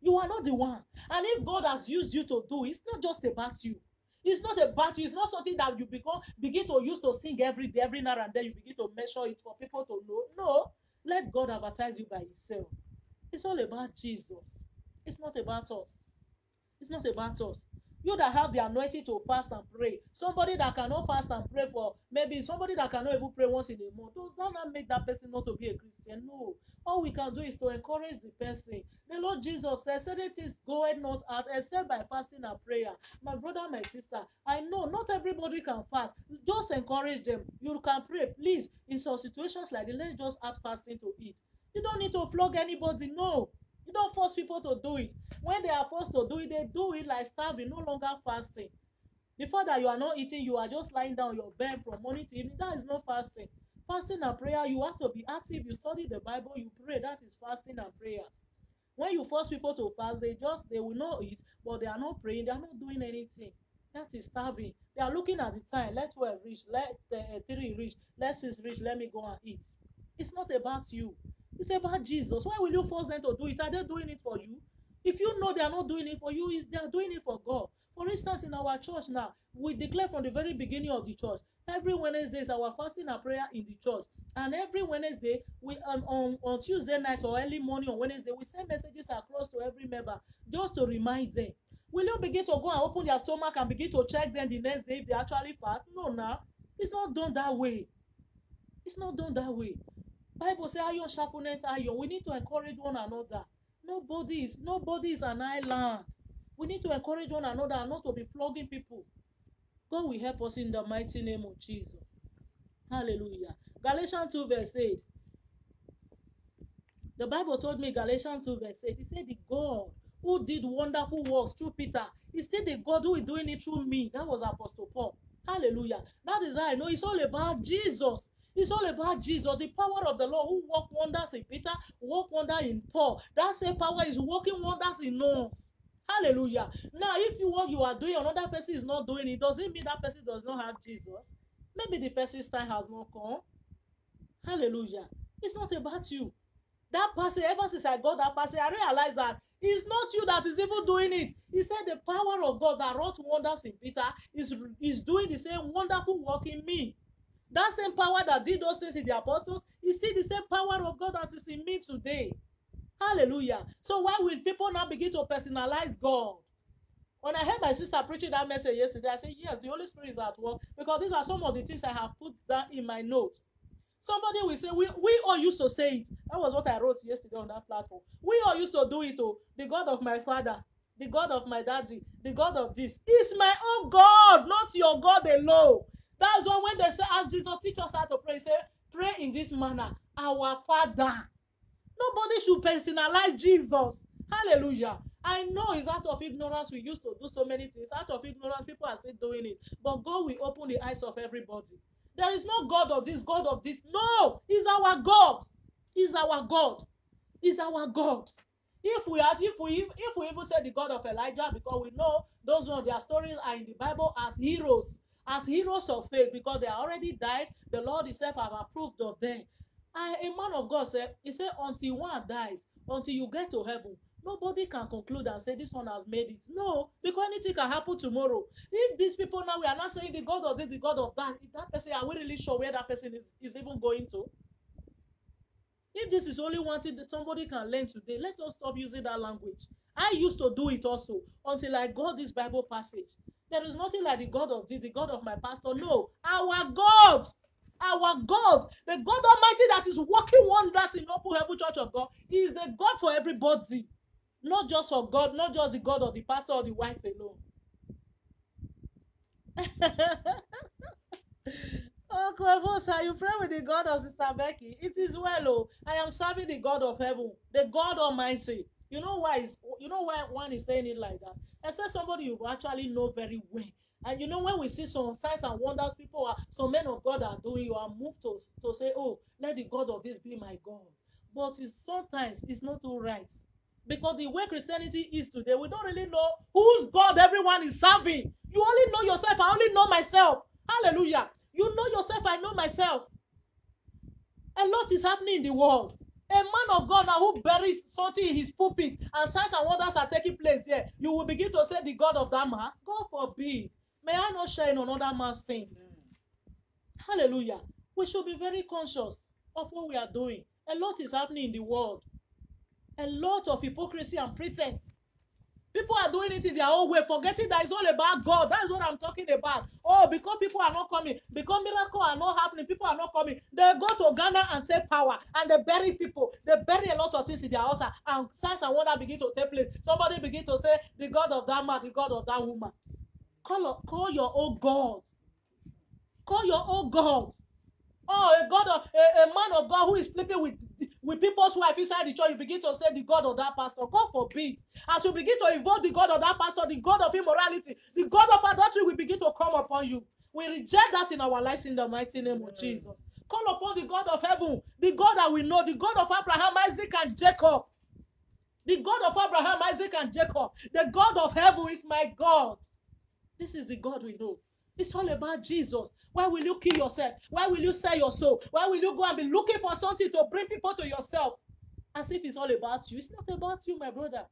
You are not the one. And if God has used you to do, it's not just about you. It's not about you. It's not something that you begin to use to sing every day, every now and then. You begin to measure it for people to know. No. Let God advertise you by Himself. It's all about Jesus. It's not about us. It's not about us. You that have the anointing to fast and pray, somebody that cannot fast and pray for, maybe somebody that cannot even pray once in a month, does that not make that person not to be a Christian? No. All we can do is to encourage the person. The Lord Jesus says, certain things goeth not out except by fasting and prayer. My brother, my sister, I know not everybody can fast. Just encourage them. You can pray. Please, in some situations like this, let's just add fasting to it. You don't need to flog anybody. No. You don't force people to do it. When they are forced to do it, they do it like starving, no longer fasting. The fact that you are not eating, you are just lying down on your bed from morning to evening, that is not fasting. Fasting and prayer, you have to be active. You study the Bible, you pray. That is fasting and prayers. When you force people to fast, they will not eat, but they are not praying, they are not doing anything. That is starving. They are looking at the time. Let 12 reach, let 3 reach, let 6 reach, let me go and eat. It's not about you. It's about Jesus. Why will you force them to do it? Are they doing it for you? If you know they are not doing it for you, they are doing it for God. For instance, in our church now, we declare from the very beginning of the church, every Wednesday is our fasting and prayer in the church. And every Wednesday, we on Tuesday night or early morning on Wednesday, we send messages across to every member just to remind them. Will you begin to go and open their stomach and begin to check them the next day if they actually fast? No, now. It's not done that way. It's not done that way. Bible says iron sharpeneth iron. We need to encourage one another. Nobody is an island. We need to encourage one another and not to be flogging people. God will help us in the mighty name of Jesus. Hallelujah. Galatians 2 verse 8. The Bible told me, Galatians 2 verse 8, it said the God who did wonderful works through Peter. It's still the God who is doing it through me. That was Apostle Paul. Hallelujah. That is how I know it's all about Jesus. It's all about Jesus, the power of the Lord who worked wonders in Peter, worked wonder in Paul. That same power is working wonders in us. Hallelujah. Now, if what you are doing, another person is not doing it, doesn't mean that person does not have Jesus. Maybe the person's time has not come. Hallelujah. It's not about you. That person, ever since I got that person, I realized that it's not you that is even doing it. He said the power of God that wrought wonders in Peter is doing the same wonderful work in me. That same power that did those things in the apostles is still the same power of God that is in me today. Hallelujah. So why will people now begin to personalize God? When I heard my sister preaching that message yesterday, I said, yes, the Holy Spirit is at work, because these are some of the things I have put down in my note. Somebody will say, we all used to say it. That was what I wrote yesterday on that platform. We all used to do it. Oh, the God of my father, the God of my daddy, the God of this is my own God, not your God alone. That's why when they say, ask Jesus, teach us how to pray, say, pray in this manner, our Father. Nobody should personalize Jesus. Hallelujah. I know it's out of ignorance we used to do so many things. Out of ignorance, people are still doing it. But God will open the eyes of everybody. There is no God of this, God of this. No, He's our God. He's our God. He's our God. If we even say the God of Elijah, because we know those ones, their stories are in the Bible as heroes of faith, because they are already died. The Lord Himself have approved of them. A man of God said, he said, until one dies, until you get to heaven, nobody can conclude and say this one has made it. No, because anything can happen tomorrow. If these people now, we are not saying the God of this, the God of that, if that person, are we really sure where that person is even going to? If this is only one thing that somebody can learn today, let us stop using that language. I used to do it also until I got this Bible passage. There is nothing like the God of this, the God of my pastor. No, our God, the God Almighty that is working wonders in Open Heaven Church of God, He is the God for everybody, not just for God, not just the God of the pastor or the wife alone. Oh, Kwevosa, you pray with the God of Sister Becky. It is well, oh. I am serving the God of heaven, the God Almighty. You know why one is saying it like that? Except somebody you actually know very well. And you know, when we see some signs and wonders, some men of God are doing, you are moved to say, oh, let the God of this be my God. But sometimes it's not all right. Because the way Christianity is today, we don't really know whose God everyone is serving. You only know yourself. I only know myself. Hallelujah. You know yourself, I know myself. A lot is happening in the world. A man of God now who buries something in his pulpit and signs and wonders are taking place here, you will begin to say the God of that man. God forbid. May I not share in another man's sin. Hallelujah. We should be very conscious of what we are doing. A lot is happening in the world. A lot of hypocrisy and pretense. People are doing it in their own way, forgetting that it's all about God. That's what I'm talking about. Oh, because people are not coming, because miracles are not happening, people are not coming. They go to Ghana and take power, and they bury people. They bury a lot of things in their altar, and signs and wonders begin to take place. Somebody begin to say, the God of that man, the God of that woman. Call your own God. Call your own God. Oh, a man of God who is sleeping with people's wife inside the church, you begin to say the God of that pastor. God forbid. As you begin to invoke the God of that pastor, the God of immorality, the God of adultery will begin to come upon you. We reject that in our lives in the mighty name of Jesus. Call upon the God of heaven, the God that we know, the God of Abraham, Isaac, and Jacob. The God of Abraham, Isaac, and Jacob. The God of heaven is my God. This is the God we know. It's all about Jesus. Why will you kill yourself? Why will you sell your soul? Why will you go and be looking for something to bring people to yourself? As if it's all about you. It's not about you, my brother.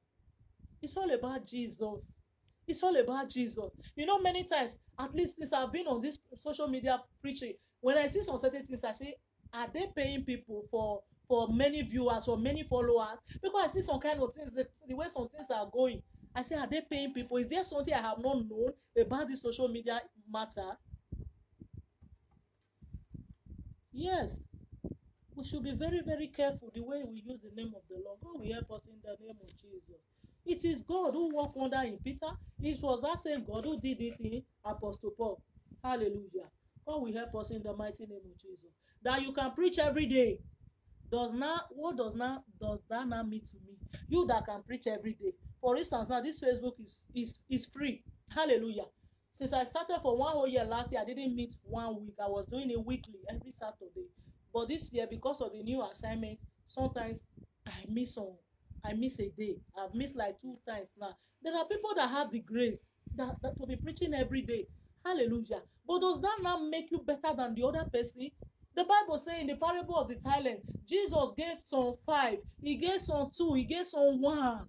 It's all about Jesus. It's all about Jesus. You know, many times, at least since I've been on this social media preaching, when I see some certain things, I say, are they paying people for many viewers or many followers? Because I see some kind of things, the way some things are going. I say, are they paying people? Is there something I have not known about this social media matter? Yes. We should be very, very careful the way we use the name of the Lord. God will help us in the name of Jesus. It is God who worked wonder in Peter. It was that same God who did it in Apostle Paul. Hallelujah. God will help us in the mighty name of Jesus. That you can preach every day. What does that now mean to me? You that can preach every day. For instance, now this Facebook is free. Hallelujah. Since I started for 1 whole year last year, I didn't meet 1 week. I was doing it weekly every Saturday. But this year, because of the new assignments, sometimes I miss a day. I've missed like 2 times now. There are people that have the grace that to be preaching every day. Hallelujah. But does that now make you better than the other person? The Bible says in the parable of the talent, Jesus gave some 5, he gave some 2, he gave some 1.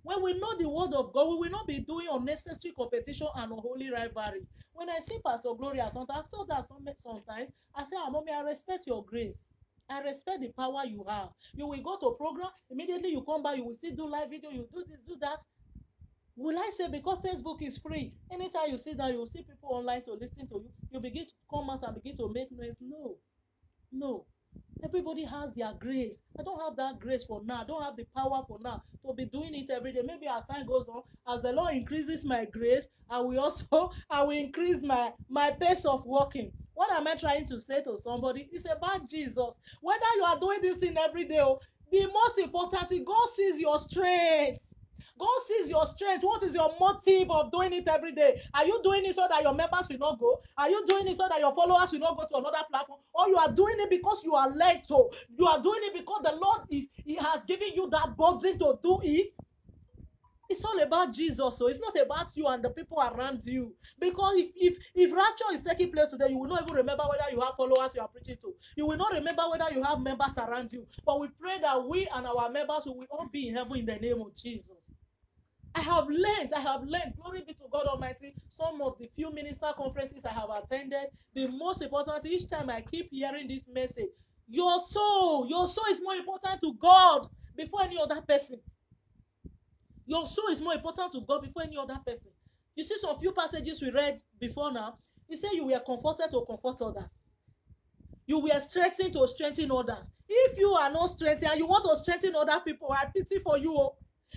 When we know the word of God, we will not be doing unnecessary competition and unholy rivalry. When I see Pastor Gloria, sometimes after that, sometimes I say, Mommy, I respect your grace. I respect the power you have. You will go to program, immediately you come back, you will still do live video, you do this, do that. Will I say because Facebook is free, anytime you sit down, you will see people online to listen to you, you begin to come out and begin to make noise? No, no. Everybody has their grace. I don't have that grace for now. I don't have the power for now to be doing it every day. Maybe as time goes on, as the Lord increases my grace, I will increase my pace of working. What am I trying to say to somebody? It's about Jesus. Whether you are doing this thing every day, the most important thing, God sees your strength. God sees your strength. What is your motive of doing it every day? Are you doing it so that your members will not go? Are you doing it so that your followers will not go to another platform? Or you are doing it because you are led to? You are doing it because the Lord He has given you that burden to do it? It's all about Jesus, so it's not about you and the people around you. Because if rapture is taking place today, you will not even remember whether you have followers you are preaching to. You will not remember whether you have members around you. But we pray that we and our members will all be in heaven in the name of Jesus. I have learned, glory be to God Almighty, some of the few minister conferences I have attended. The most important, each time I keep hearing this message, your soul is more important to God before any other person. Your soul is more important to God before any other person. You see some few passages we read before now. He said you were comforted to comfort others. You were strengthened to strengthen others. If you are not strengthened and you want to strengthen other people, I pity for you.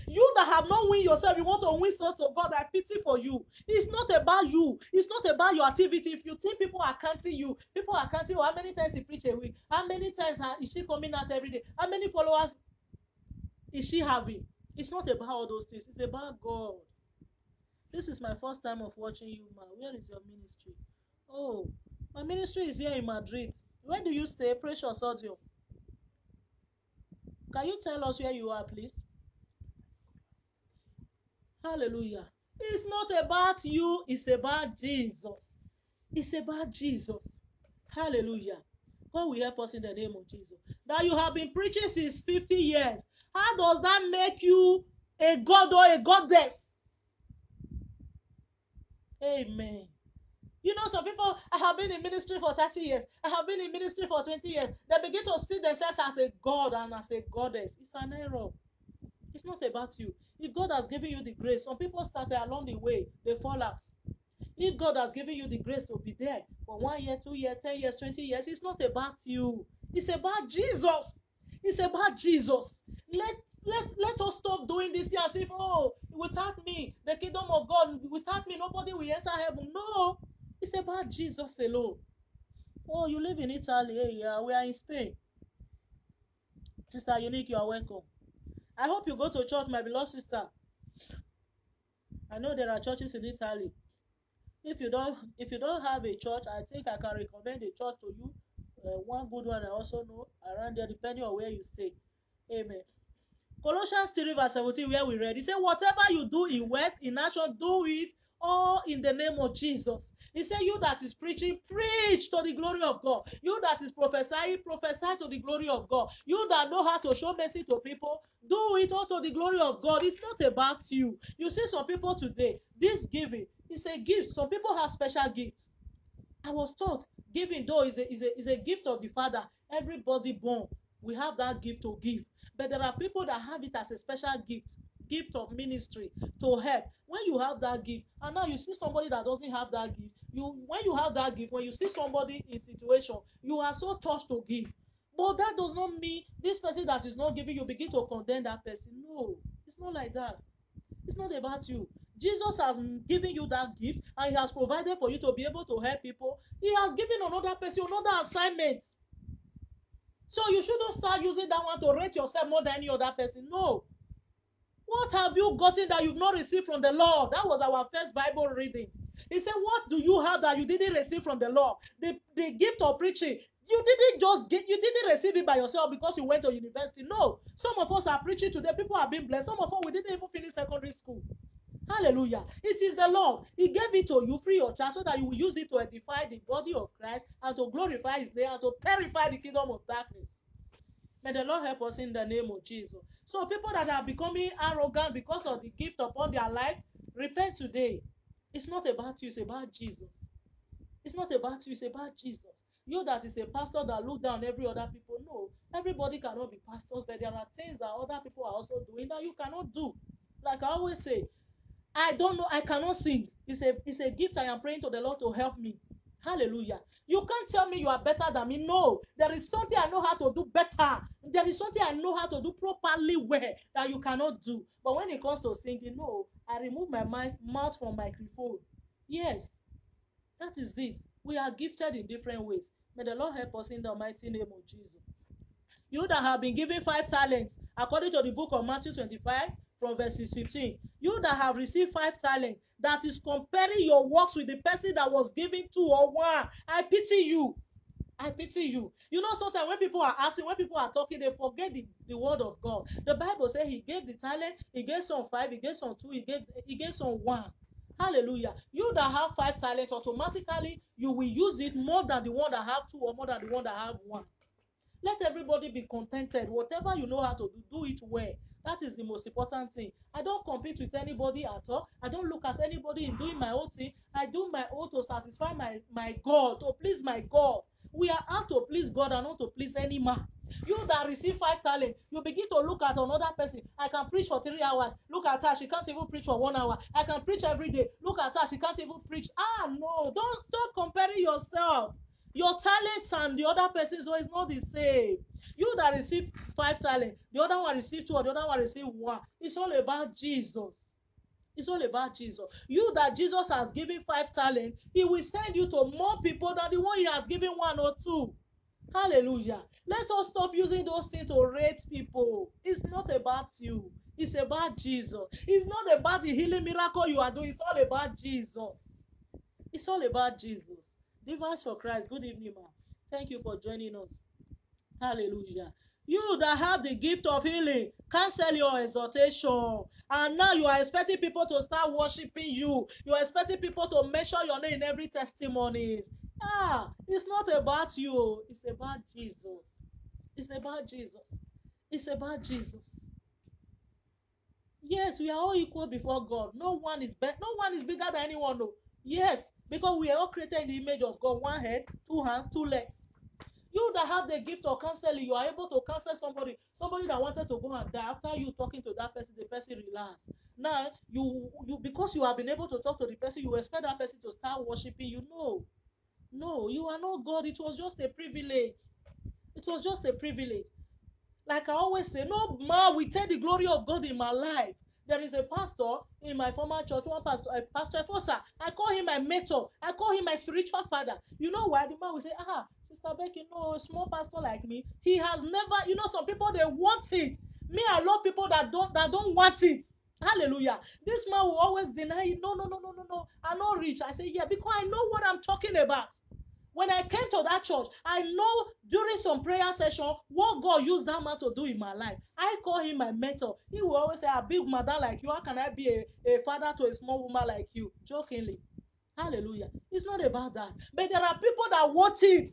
You that have not win yourself, you want to win souls to God, I pity for you. It's not about you. It's not about your activity. If you think people are counting you, how many times he preach a week? How many times is she coming out every day? How many followers is she having? It's not about all those things. It's about God. This is my first time of watching you, ma. Where is your ministry? Oh, my ministry is here in Madrid. Where do you stay, Precious Audio? Can you tell us where you are, please? Hallelujah. It's not about you, it's about Jesus. It's about Jesus. Hallelujah. God will help us in the name of Jesus. That you have been preaching since 50 years. How does that make you a god or a goddess? Amen. You know, some people, I have been in ministry for 30 years. I have been in ministry for 20 years. They begin to see themselves as a god and as a goddess. It's an error. It's not about you. If God has given you the grace, some people started along the way, they fall out. If God has given you the grace to be there for 1 year, 2 years, 10 years, 20 years, it's not about you. It's about Jesus. It's about Jesus. Let us stop doing this as if, without me, the kingdom of God, without me, nobody will enter heaven. No, it's about Jesus alone. Oh, you live in Italy. Hey, yeah, we are in Spain. Sister Unique, you are welcome. I hope you go to church, my beloved sister. I know there are churches in Italy. If you don't have a church, I think I can recommend a church to you. One good one I also know around there, depending on where you stay. Amen. Colossians 3 verse 17, where we read, he said, whatever you do in words, in action, do it all in the name of Jesus. He said, you that is preaching, preach to the glory of God. You that is prophesying, prophesy to the glory of God. You that know how to show mercy to people, do it all to the glory of God. It's not about you. You see some people today, this giving is a gift. Some people have special gifts. I was taught giving, though, is a gift of the Father. Everybody born, we have that gift to give. But there are people that have it as a special gift of ministry to help. When you have that gift, and now you see somebody that doesn't have that gift, when you have that gift, when you see somebody in situation, you are so touched to give. But that does not mean this person that is not giving, you begin to condemn that person. No, it's not like that. It's not about you. Jesus has given you that gift and he has provided for you to be able to help people. He has given another person another assignment. So you shouldn't start using that one to rate yourself more than any other person. No. What have you gotten that you've not received from the Lord? That was our first Bible reading. He said, what do you have that you didn't receive from the Lord? The gift of preaching. You didn't receive it by yourself because you went to university. No. Some of us are preaching today. People are being blessed. Some of us, we didn't even finish secondary school. Hallelujah. It is the Lord. He gave it to you free of charge so that you will use it to edify the body of Christ and to glorify his name and to terrify the kingdom of darkness. May the Lord help us in the name of Jesus. So people that are becoming arrogant because of the gift upon their life, repent today. It's not about you, it's about Jesus. It's not about you, it's about Jesus. You that is a pastor that look down every other people. No, everybody cannot be pastors, but there are things that other people are also doing that you cannot do. Like I always say, I don't know, I cannot sing. It's a gift I am praying to the Lord to help me. Hallelujah. You can't tell me you are better than me. No, there is something I know how to do better. There is something I know how to do properly well that you cannot do. But when it comes to singing, no, I remove my mouth from microphone. Yes, that is it. We are gifted in different ways. May the Lord help us in the mighty name of Jesus. You that have been given 5 talents, according to the book of Matthew 25, from verses 15. You that have received 5 talents, that is comparing your works with the person that was given 2 or 1. I pity you. I pity you. You know, sometimes when people are acting, when people are talking, they forget the word of God. The Bible says he gave the talent, he gave some 5, he gave some 2, he gave some 1. Hallelujah. You that have 5 talents, automatically you will use it more than the one that have 2 or more than the one that have 1. Let everybody be contented. Whatever you know how to do it well. That is the most important thing. I don't compete with anybody at all. I don't look at anybody in doing my own thing. I do my own to satisfy my God, to please my God. We are out to please God and not to please any man. You that receive 5 talents, you begin to look at another person. I can preach for 3 hours. Look at her. She can't even preach for 1 hour. I can preach every day. Look at her. She can't even preach. No. Don't stop comparing yourself. Your talents and the other person, so it's not the same. You that receive 5 talents, the other one receive 2 or the other one receive 1. It's all about Jesus. It's all about Jesus. You that Jesus has given 5 talents, he will send you to more people than the one he has given 1 or 2. Hallelujah. Let us stop using those things to rate people. It's not about you. It's about Jesus. It's not about the healing miracle you are doing. It's all about Jesus. It's all about Jesus. Divers for Christ. Good evening, ma'am. Thank you for joining us. Hallelujah. You that have the gift of healing, cancel your exhortation. And now you are expecting people to start worshiping you. You are expecting people to mention your name in every testimony. It's not about you. It's about Jesus. It's about Jesus. It's about Jesus. Yes, we are all equal before God. No one is bigger than anyone. No. Yes, because we are all created in the image of God. 1 head, 2 hands, 2 legs. You that have the gift of counseling, you are able to counsel somebody that wanted to go and die. After you talking to that person, the person relax. Now, you because you have been able to talk to the person, you expect that person to start worshiping you. No, you are not God. It was just a privilege. It was just a privilege. Like I always say, no man will take the glory of God in my life. There is a pastor in my former church, Pastor Efosa. I call him my mentor. I call him my spiritual father. You know why? The man will say, Sister Becky, no, a small pastor like me. He has never, some people, they want it. Me, I love people that don't want it. Hallelujah. This man will always deny it. No. I'm not rich. I say, yeah, because I know what I'm talking about. When I came to that church, I know during some prayer session what God used that man to do in my life. I call him my mentor. He will always say, a big mother like you, how can I be a father to a small woman like you? Jokingly. Hallelujah. It's not about that. But there are people that want it.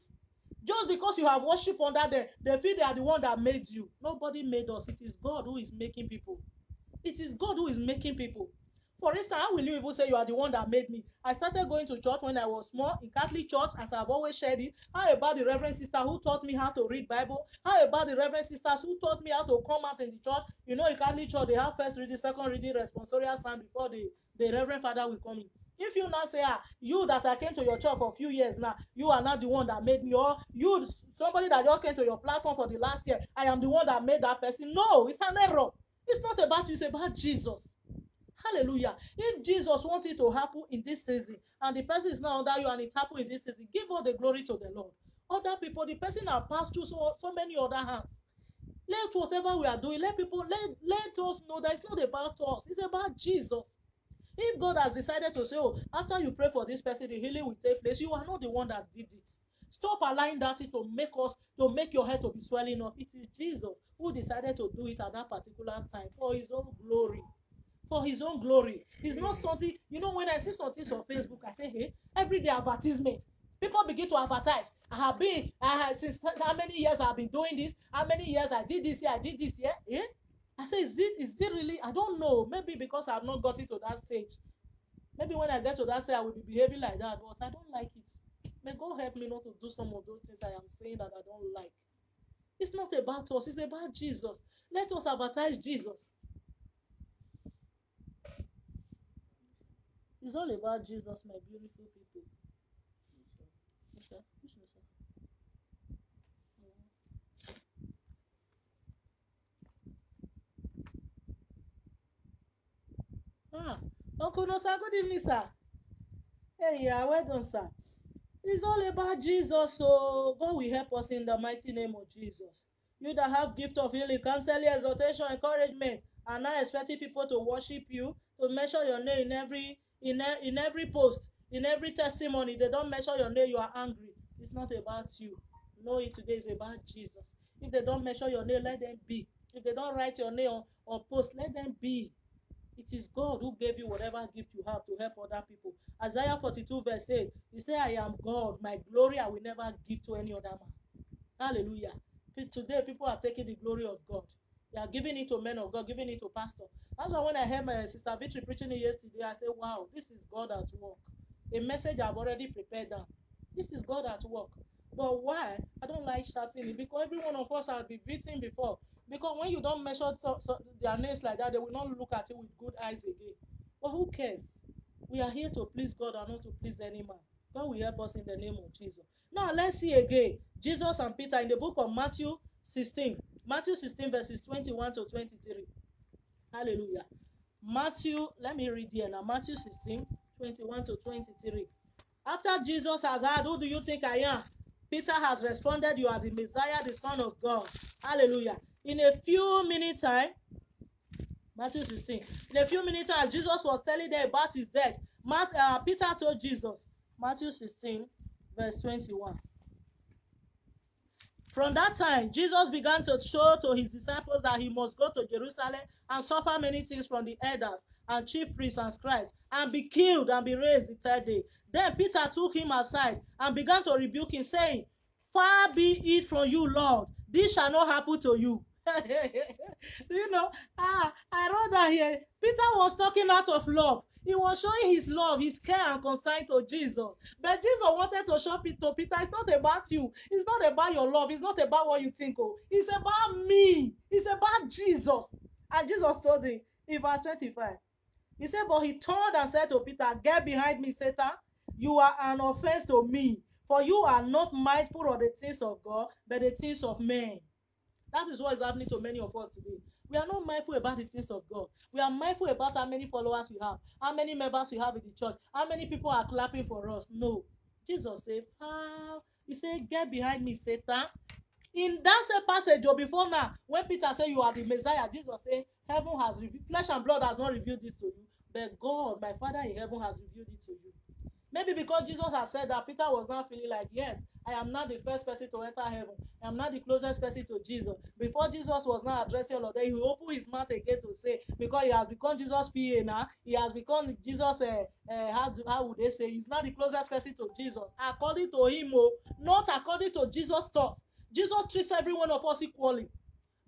Just because you have worship under them, they feel they are the one that made you. Nobody made us. It is God who is making people. It is God who is making people. For instance, how will you even say you are the one that made me? I started going to church when I was small, in Catholic church, as I've always shared it. How about the Reverend Sister who taught me how to read Bible? How about the Reverend Sisters who taught me how to come out in the church? In Catholic church, they have first reading, second reading, responsorial psalm before the Reverend Father will come in. If you now say, you that I came to your church for a few years now, you are not the one that made me, or you, somebody that just came to your platform for the last year, I am the one that made that person. No, it's an error. It's not about you, it's about Jesus. Hallelujah. If Jesus wants it to happen in this season, and the person is not under you and it happened in this season, give all the glory to the Lord. other people, the person that passed through so many other hands. Let whatever we are doing, let us know that it's not about us, it's about Jesus. If God has decided to say, oh, after you pray for this person, the healing will take place, you are not the one that did it. Stop allowing that to make your head to be swelling up. It is Jesus who decided to do it at that particular time for his own glory. For his own glory. It's not something, when I see something on Facebook, I say, hey, everyday advertisement. People begin to advertise. Since how many years I've been doing this, how many years I did this here, I did this here. Eh? I say, is it really? I don't know. Maybe because I've not gotten to that stage. Maybe when I get to that stage, I will be behaving like that. But I don't like it. May God help me not to do some of those things I am saying that I don't like. It's not about us. It's about Jesus. Let us advertise Jesus. It's all about Jesus, my beautiful people. Yes, sir. Yes, sir. Uncle Nosa, good evening, sir. Hey, yeah, well done, sir. It's all about Jesus, so God will help us in the mighty name of Jesus. You that have gift of healing, counseling, exhortation, encouragement, and now expecting people to worship you, to mention your name in every post, in every testimony. They don't mention your name, you are angry. It's not about you. Know it today is about Jesus. If they don't mention your name, let them be. If they don't write your name on post, let them be. It is God who gave you whatever gift you have to help other people. Isaiah 42 verse 8, you say, I am God, my glory I will never give to any other man. Hallelujah. Today, people are taking the glory of God. They are giving it to men of God, giving it to pastor. That's why when I heard my sister Victory preaching it yesterday, I said, wow, this is God at work. A message I've already prepared down. This is God at work. But why? I don't like shouting it because every one of us has been victim before. Because when you don't measure their names like that, they will not look at you with good eyes again. But who cares? We are here to please God and not to please any man. God will help us in the name of Jesus. Now let's see again. Jesus and Peter in the book of Matthew 16. Matthew 16 verses 21 to 23. Hallelujah. Let me read here now. Matthew 16, 21 to 23. After Jesus has asked, who do you think I am? Peter has responded, you are the Messiah, the Son of God. Hallelujah. In a few minutes time, Matthew 16, in a few minutes time, Jesus was telling them about his death. Peter told Jesus, Matthew 16, verse 21. From that time, Jesus began to show to his disciples that he must go to Jerusalem and suffer many things from the elders and chief priests and scribes, and be killed and be raised the third day. Then Peter took him aside and began to rebuke him, saying, far be it from you, Lord. This shall not happen to you. I wrote that here. Peter was talking out of love. He was showing his love, his care and concern to Jesus. But Jesus wanted to show to Peter, it's not about you. It's not about your love. It's not about what you think. It's about me. It's about Jesus. And Jesus told him in verse 25. He said, but he turned and said to Peter, get behind me, Satan. You are an offense to me. For you are not mindful of the things of God, but the things of men. That is what is happening to many of us today. We are not mindful about the things of God. We are mindful about how many followers we have, how many members we have in the church, how many people are clapping for us. No. Jesus said, he said, get behind me, Satan. In that same passage or before now, when Peter said you are the Messiah, Jesus said, heaven has revealed, flesh and blood has not revealed this to you, but God, my Father in heaven, has revealed it to you. Maybe because Jesus has said that, Peter was now feeling like, yes, I am not the first person to enter heaven. I am not the closest person to Jesus. Before Jesus was now addressing all of them, he opened his mouth again to say, because he has become Jesus' PA now, he has become Jesus, how would they say, he's not the closest person to Jesus. According to him, not according to Jesus' thoughts. Jesus treats every one of us equally.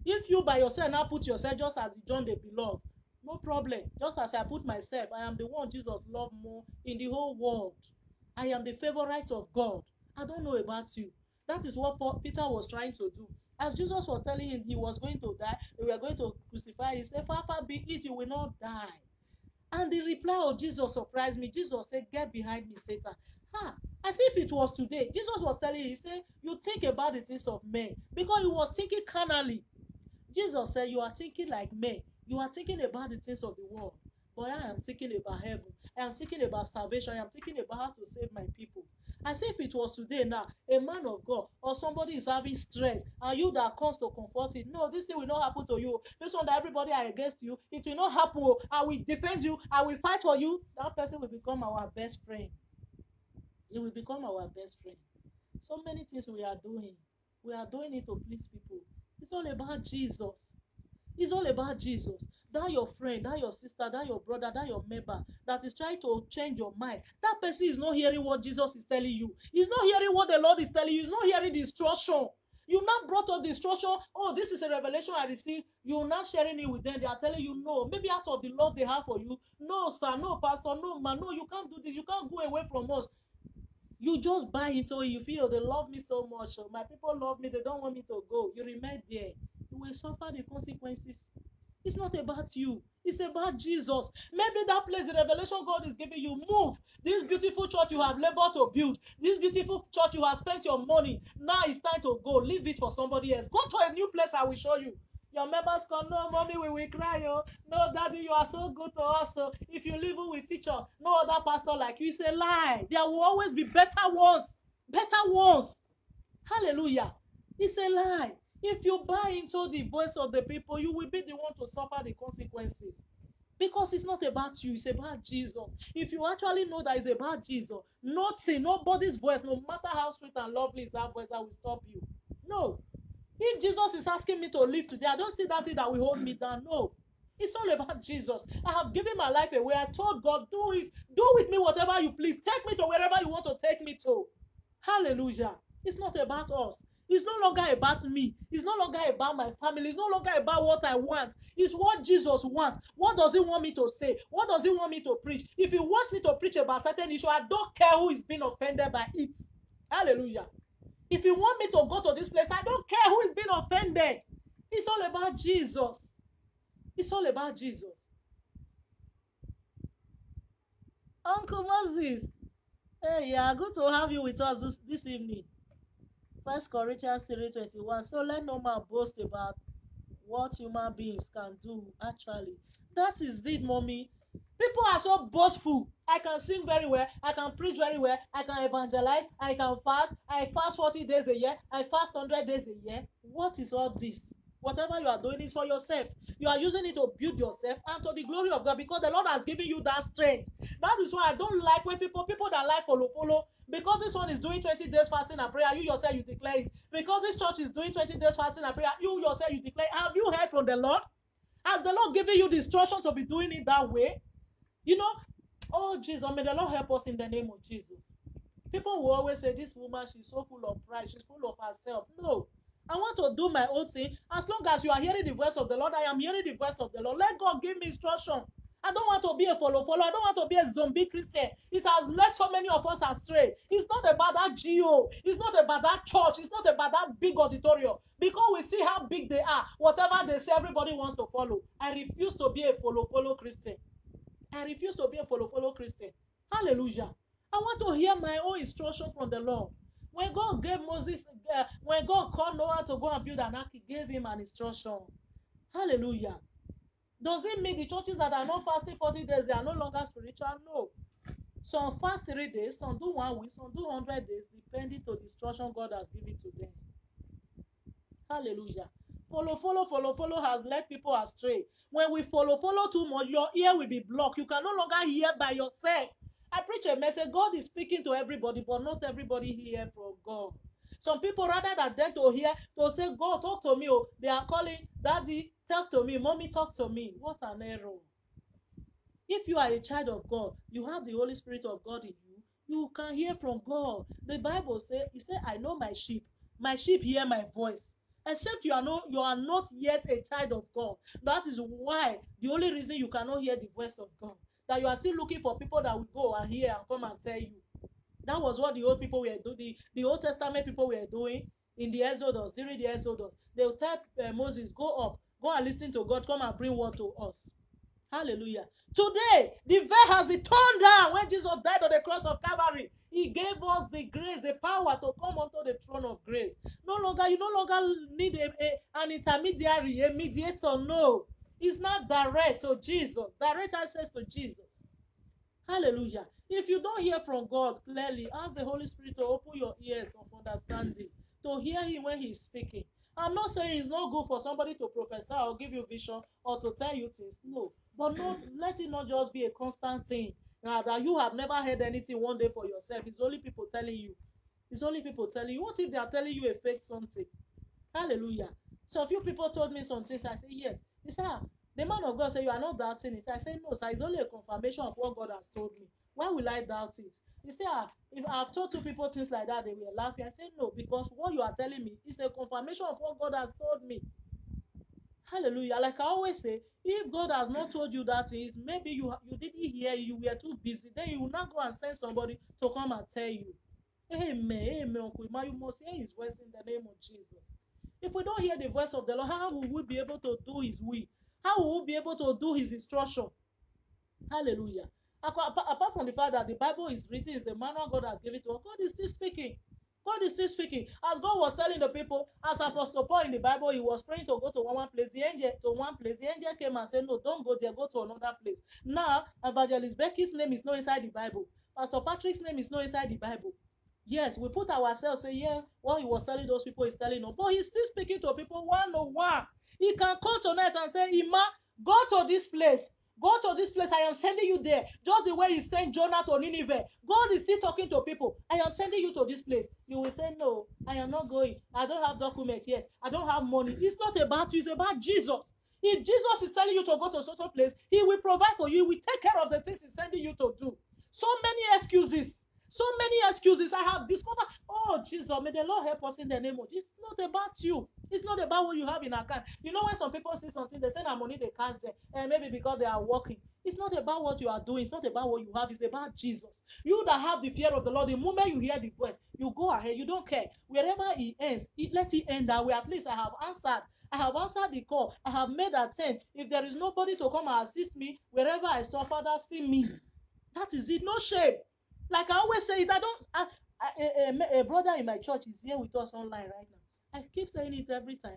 If you by yourself now put yourself just as John the Beloved, no problem. Just as I put myself, I am the one Jesus loved more in the whole world. I am the favorite of God. I don't know about you. That is what Peter was trying to do. As Jesus was telling him he was going to die, they were going to crucify him, he said, far be it, you will not die. And the reply of Jesus surprised me. Jesus said, get behind me, Satan. As if it was today. Jesus was telling him, he said, you think about the things of men. Because he was thinking carnally. Jesus said, you are thinking like men. You are thinking about the things of the world. But I am thinking about heaven. I am thinking about salvation. I am thinking about how to save my people. As if it was today now, a man of God or somebody is having stress and you that comes to comfort it. No, this thing will not happen to you. This one that everybody are against you, it will not happen. I will defend you. I will fight for you. That person will become our best friend. He will become our best friend. So many things we are doing it to please people. It's all about Jesus. It's all about Jesus. That your friend, that your sister, that your brother, that your member that is trying to change your mind. That person is not hearing what Jesus is telling you. He's not hearing what the Lord is telling you. He's not hearing the instruction. You now brought up the instruction. Oh, this is a revelation I received. You're not sharing it with them. They are telling you no. Maybe out of the love they have for you. No, sir. No, pastor. No, man. No, you can't do this. You can't go away from us. You just buy into it. You feel they love me so much. My people love me. They don't want me to go. You remain there. You will suffer the consequences. It's not about you. It's about Jesus. Maybe that place, the revelation God is giving you, move. This beautiful church you have labored to build, this beautiful church you have spent your money, now it's time to go. Leave it for somebody else. Go to a new place, I will show you. Your members come, no, mommy, we will cry. Oh. No, daddy, you are so good to us. So if you live with teacher, no other pastor like you, it's a lie. There will always be better ones. Better ones. Hallelujah. It's a lie. If you buy into the voice of the people, you will be the one to suffer the consequences. Because it's not about you, it's about Jesus. If you actually know that it's about Jesus, nothing, nobody's voice, no matter how sweet and lovely is that voice, that will stop you. No. If Jesus is asking me to live today, I don't see that thing that will hold me down. No. It's all about Jesus. I have given my life away. I told God, do it. Do with me whatever you please. Take me to wherever you want to take me to. Hallelujah. It's not about us. It's no longer about me. It's no longer about my family. It's no longer about what I want. It's what Jesus wants. What does he want me to say? What does he want me to preach? If he wants me to preach about certain issue, I don't care who is being offended by it. Hallelujah. If you want me to go to this place, I don't care who is being offended. It's all about Jesus. It's all about Jesus. Uncle Moses, hey, yeah, good to have you with us this evening. 1 Corinthians 3:21. So let no man boast about what human beings can do actually. That is it, mommy. People are so boastful. I can sing very well. I can preach very well. I can evangelize. I can fast. I fast 40 days a year. I fast 100 days a year. What is all this? Whatever you are doing is for yourself. You are using it to build yourself and to the glory of God because the Lord has given you that strength. That is why I don't like when people that like follow. Because this one is doing 20 days fasting and prayer, you yourself, you declare it. Because this church is doing 20 days fasting and prayer, you yourself, you declare. Have you heard from the Lord? Has the Lord given you the instruction to be doing it that way? You know, oh Jesus, may the Lord help us in the name of Jesus. People will always say, this woman, she's so full of pride, she's full of herself. No, I want to do my own thing. As long as you are hearing the voice of the Lord, I am hearing the voice of the Lord. Let God give me instruction. I don't want to be a follow. I don't want to be a zombie Christian. It has led so many of us astray. It's not about that GO. It's not about that church. It's not about that big auditorium. Because we see how big they are. Whatever they say, everybody wants to follow. I refuse to be a follow Christian. I refuse to be a follow Christian. Hallelujah. I want to hear my own instruction from the Lord. When God gave Moses, when God called Noah to go and build an ark, he gave him an instruction. Hallelujah. Does it mean the churches that are not fasting 40 days, they are no longer spiritual? No. Some fast 3 days, some do 1 week, some do 100 days, depending to the instruction God has given to them. Hallelujah. Follow has led people astray. When we follow too much, your ear will be blocked. You can no longer hear by yourself. I preach a message. God is speaking to everybody, but not everybody hear from God. Some people, rather than them to hear, to say, God, talk to me. Oh, they are calling, Daddy, talk to me. Mommy, talk to me. What an error. If you are a child of God, you have the Holy Spirit of God in you, you can hear from God. The Bible says, he said, I know my sheep. My sheep hear my voice. Except you are not yet a child of God. That is why the only reason you cannot hear the voice of God, that you are still looking for people that will go and hear and come and tell you. That was what the old people were doing. The Old Testament people were doing in the Exodus, during the Exodus. They will tell Moses, go up, go and listen to God, come and bring word to us. Hallelujah. Today, the veil has been torn down. When Jesus died on the cross of Calvary, he gave us the grace, the power to come onto the throne of grace. You no longer need an intermediary, a mediator. No. It's not direct to Jesus. Direct access to Jesus. Hallelujah. If you don't hear from God clearly, ask the Holy Spirit to open your ears of understanding, to hear Him when He's speaking. I'm not saying it's not good for somebody to prophesy or give you vision or to tell you things. No. But not let it not just be a constant thing. Now that you have never heard anything one day for yourself. It's only people telling you. It's only people telling you. What if they are telling you a fake something? Hallelujah. So a few people told me some things. I said, yes. He said, the man of God said, you are not doubting it. I said, no, sir. It's only a confirmation of what God has told me. Why will I doubt it? He said, if I've told two people things like that, they were laughing. I said, no, because what you are telling me is a confirmation of what God has told me. Hallelujah. Like I always say, if God has not told you that is, maybe you didn't hear, you were too busy, then you will not go and send somebody to come and tell you. Amen. Amen. Uncle Ima, you must hear his voice in the name of Jesus. If we don't hear the voice of the Lord, how will we be able to do his will? How will we be able to do his instruction? Hallelujah. Apart from the fact that the Bible is written, is the manual God has given to us, God is still speaking. God is still speaking. As God was telling the people, as Apostle Paul in the Bible, he was praying to go to one place. The angel came and said, no, don't go there, go to another place. Now, Evangelist Becky's name is not inside the Bible. Pastor Patrick's name is not inside the Bible. Yes, we put ourselves, say, yeah, what he was telling those people is telling us. But he's still speaking to people one-on-one. He can call tonight and say, Ima, go to this place. Go to this place. I am sending you there. Just the way he sent Jonah to Nineveh. God is still talking to people. I am sending you to this place. You will say, no, I am not going. I don't have documents yet. I don't have money. It's not about you. It's about Jesus. If Jesus is telling you to go to such a place, he will provide for you. He will take care of the things he's sending you to do. So many excuses. So many excuses I have discovered. Oh, Jesus, may the Lord help us in the name of Jesus. It's not about you. It's not about what you have in account. You know, when some people see something, they say that money they cash there, and maybe because they are working. It's not about what you are doing. It's not about what you have. It's about Jesus. You that have the fear of the Lord, the moment you hear the voice, you go ahead. You don't care. Wherever it ends, let it end that way. At least I have answered. I have answered the call. I have made attempt. If there is nobody to come and assist me, wherever I stop, Father, see me. That is it. No shame. Like I always say it, a brother in my church is here with us online right now. I keep saying it every time.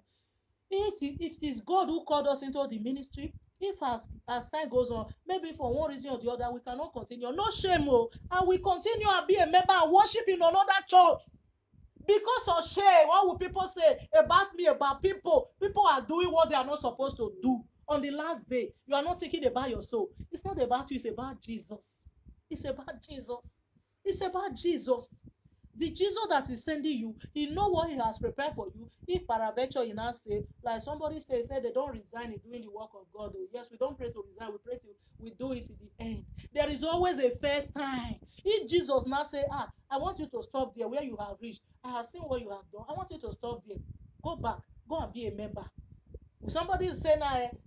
If it is God who called us into the ministry, if as time goes on, maybe for one reason or the other, we cannot continue. No shame, and we continue and be a member and worship in another church. Because of shame, what will people say about me, about people? People are doing what they are not supposed to do. On the last day, you are not thinking about your soul. It's not about you, it's about Jesus. It's about Jesus. It's about Jesus. The Jesus that is sending you, he know what he has prepared for you. If paraventure you now say, like somebody said they don't resign in doing the work of God. Oh, yes, we don't pray to resign, we pray to we do it to the end. There is always a first time. If Jesus now say, I want you to stop there where you have reached. I have seen what you have done. I want you to stop there. Go back. Go and be a member. Somebody is saying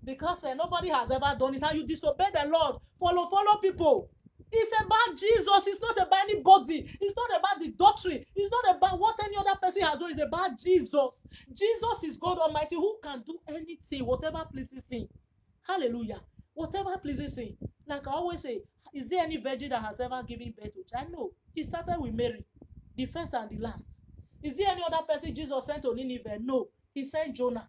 because nobody has ever done it, and you disobey the Lord. Follow people. It's about Jesus. It's not about anybody. It's not about the doctrine. It's not about what any other person has done. It's about Jesus. Jesus is God Almighty who can do anything, whatever pleases him. Hallelujah. Whatever pleases him. Like I always say, is there any virgin that has ever given birth to a child? No. He started with Mary, the first and the last. Is there any other person Jesus sent to Nineveh? No. He sent Jonah.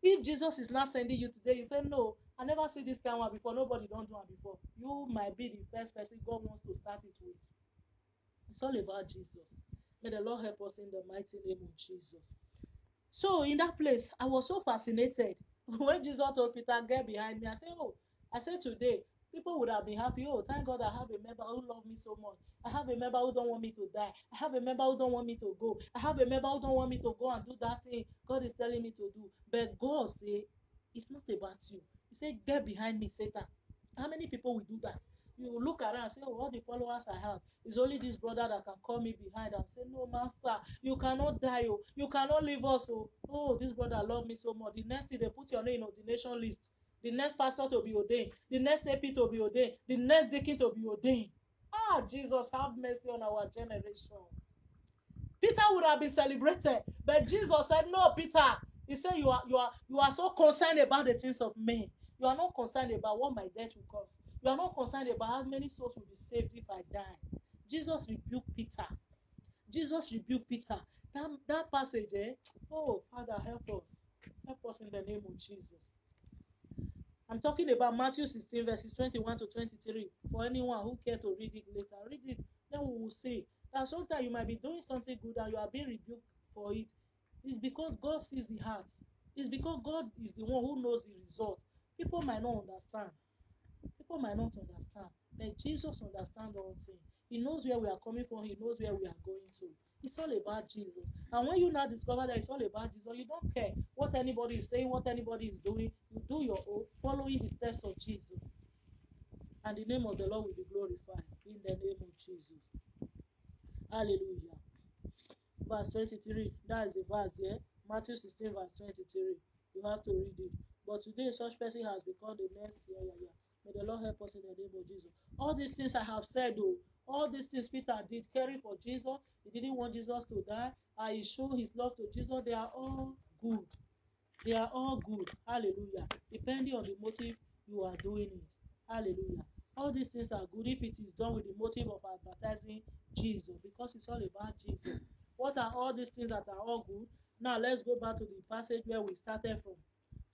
If Jesus is not sending you today, you say, no, I never see this kind of one before. Nobody don't do it before. You might be the first person God wants to start it with. It's all about Jesus. May the Lord help us in the mighty name of Jesus. So in that place, I was so fascinated. When Jesus told Peter, get behind me, I said today, people would have been happy. Oh, thank God I have a member who loves me so much. I have a member who don't want me to die. I have a member who don't want me to go. I have a member who don't want me to go and do that thing God is telling me to do. But God say, it's not about you. He said, get behind me, Satan. How many people will do that? You look around and say, oh, all the followers I have, it's only this brother that can call me behind and say, no, master, you cannot die. Oh, you cannot leave us. Oh, this brother loves me so much. The next thing, they put your name in ordination list. The next pastor to be ordained, the next AP to be ordained, the next deacon to be ordained. Jesus, have mercy on our generation. Peter would have been celebrated, but Jesus said, no, Peter. He said, you are so concerned about the things of men. You are not concerned about what my death will cost. You are not concerned about how many souls will be saved if I die. Jesus rebuked Peter. Jesus rebuked Peter. That passage, oh, Father, help us. Help us in the name of Jesus. I'm talking about Matthew 16, verses 21 to 23. For anyone who care to read it later, read it. Then we will see that sometimes you might be doing something good and you are being rebuked for it. It's because God sees the heart. It's because God is the one who knows the result. People might not understand. People might not understand. But Jesus understands all things. He knows where we are coming from. He knows where we are going to. It's all about Jesus. And when you now discover that it's all about Jesus, you don't care what anybody is saying, what anybody is doing. You do your own, following the steps of Jesus. And the name of the Lord will be glorified in the name of Jesus. Hallelujah. Verse 23. That is the verse here. Matthew 16, verse 23. You have to read it. But today, such person has become the next. May the Lord help us in the name of Jesus. All these things I have said, though, all these things Peter did, caring for Jesus, he didn't want Jesus to die, and he showed his love to Jesus. They are all good. They are all good. Hallelujah. Depending on the motive you are doing it. Hallelujah. All these things are good if it is done with the motive of advertising Jesus, because it's all about Jesus. What are all these things that are all good? Now let's go back to the passage where we started from.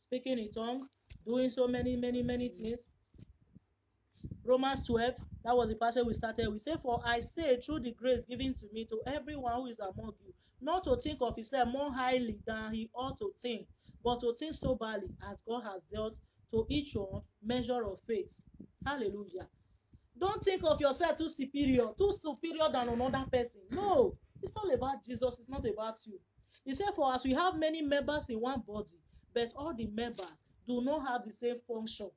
Speaking in tongues, doing so many things. Romans 12, that was the passage we started. We say, for I say, through the grace given to me, to everyone who is among you, not to think of himself more highly than he ought to think, but to think soberly, as God has dealt to each one measure of faith. Hallelujah. Don't think of yourself too superior than another person. No, it's all about Jesus. It's not about you. He said, for as we have many members in one body, but all the members do not have the same function.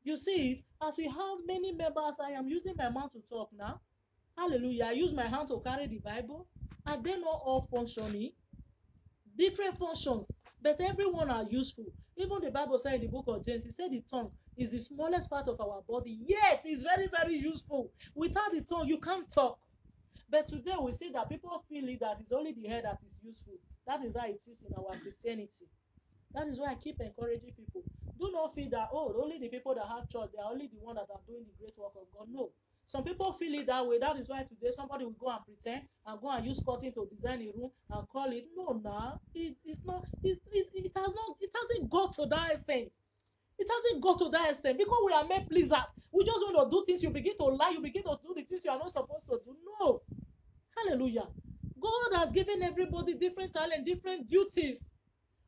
You see it, as we have many members, I am using my mouth to talk now. Hallelujah. I use my hand to carry the Bible. Are they not all functioning? Different functions, but everyone are useful. Even the Bible said in the book of James, it said the tongue is the smallest part of our body, yet it's very useful. Without the tongue, you can't talk. But today we see that people feel it that it's only the head that is useful. That is how it is in our Christianity. That is why I keep encouraging people. Do not feel that, only the people that have church, they are only the ones that are doing the great work of God. No. Some people feel it that way. That is why today somebody will go and pretend and go and use cutting to design a room and call it. No, it's not. It hasn't got to that extent. It hasn't got to that extent because we are men pleasers. We just want to do things. You begin to lie. You begin to do the things you are not supposed to do. No. Hallelujah. God has given everybody different talent, different duties.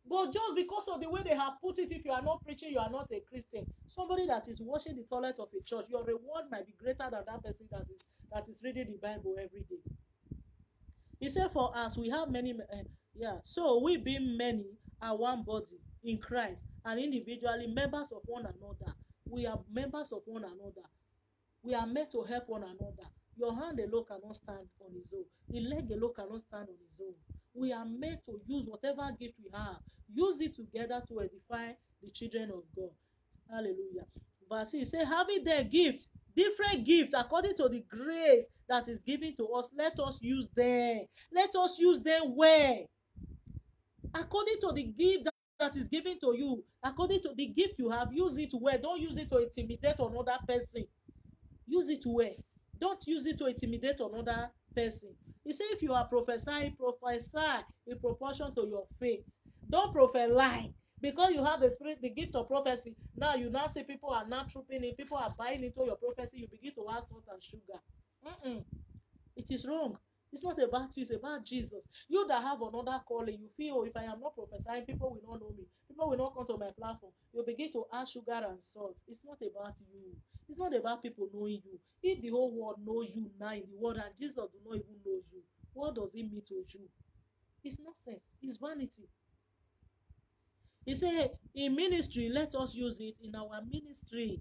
But just because of the way they have put it, if you are not preaching, you are not a Christian. Somebody that is washing the toilet of a church, your reward might be greater than that person that is reading the Bible every day. He said, for us, we have many, so we being many are one body in Christ, and individually members of one another. We are members of one another. We are meant to help one another. Your hand alone cannot stand on its own. The leg alone cannot stand on its own. We are meant to use whatever gift we have. Use it together to edify the children of God. Hallelujah. Verse 6 say, having their gift, different gift according to the grace that is given to us, let us use them. Let us use them well. According to the gift that is given to you, according to the gift you have, use it well. Don't use it to intimidate another person. Use it well. Don't use it to intimidate another person. He said, if you are prophesying, prophesy in proportion to your faith. Don't prophesy because you have the spirit, the gift of prophecy. Now you now see people are not trooping in, people are buying into your prophecy. You begin to add salt and sugar. It is wrong. It's not about you, it's about Jesus. You that have another calling, you feel, if I am not prophesying, people will not know me. People will not come to my platform. You begin to add sugar and salt. It's not about you. It's not about people knowing you. If the whole world knows you now in the world and Jesus do not even know you, what does it mean to you? It's nonsense. It's vanity. He said, in ministry, let us use it in our ministry.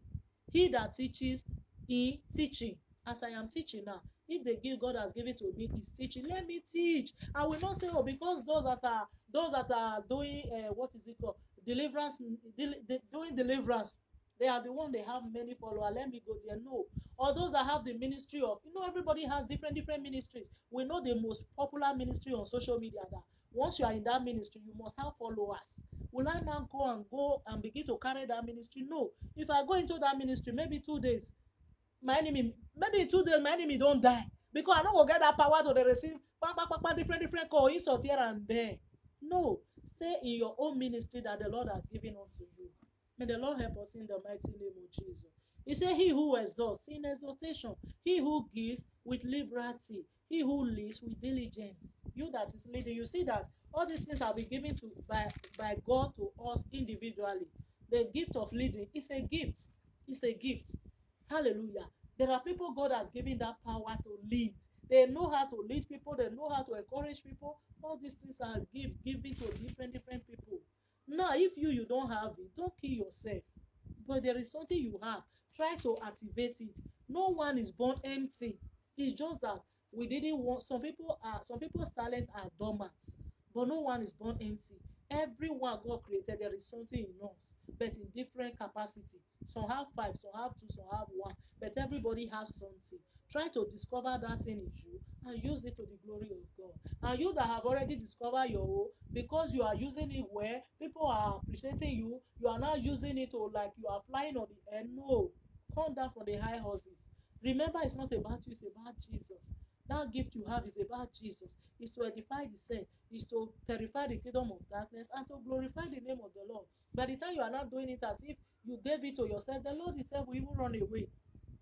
He that teaches, in teaching. As I am teaching now, if the gift God has given to me is teaching, let me teach. I will not say, because those that are doing what is it called, deliverance, doing deliverance, they are the one they have many followers. Let me go there. No. Or those that have the ministry of, everybody has different ministries. We know the most popular ministry on social media that once you are in that ministry, you must have followers. Will I now go and begin to carry that ministry? No. If I go into that ministry, maybe 2 days, maybe in 2 days, my enemy don't die. Because I don't go get that power to receive different call, insult here and there. No. Stay in your own ministry that the Lord has given unto you. May the Lord help us in the mighty name of Jesus. He said, he who exalts in exaltation, he who gives with liberty, he who leads with diligence. You that is leading, you see that all these things have been given to by God to us individually. The gift of leading is a gift. It's a gift. Hallelujah. There are people God has given that power to lead. They know how to lead people. They know how to encourage people. All these things are given to different people. Now, if you don't have it, don't kill yourself. But there is something you have. Try to activate it. No one is born empty. It's just that we didn't want. Some people's talent are dormant, but no one is born empty. Everyone God created, there is something in us, but in different capacity. Some have 5, some have 2, some have 1, but everybody has something. Try to discover that thing in you and use it to the glory of God. And you that have already discovered your own, because you are using it where people are appreciating you, you are not using it to like you are flying on the air. No, come down from the high horses. Remember, it's not about you, it's about Jesus. That gift you have is about Jesus. It's to edify the saints, is to terrify the kingdom of darkness, and to glorify the name of the Lord. By the time you are not doing it as if you gave it to yourself, the Lord Himself will even run away.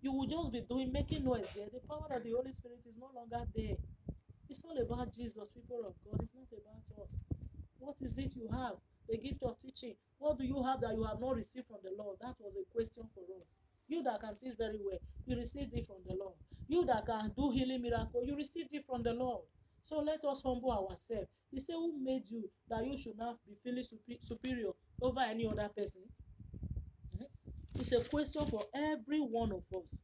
You will just be making noise there. The power of the Holy Spirit is no longer there. It's all about Jesus, people of God. It's not about us. What is it you have? The gift of teaching. What do you have that you have not received from the Lord? That was a question for us. You that can teach very well, you received it from the Lord. You that can do healing miracle, you received it from the Lord. So let us humble ourselves. He said, who made you that you should not be feeling superior over any other person? It's a question for every one of us.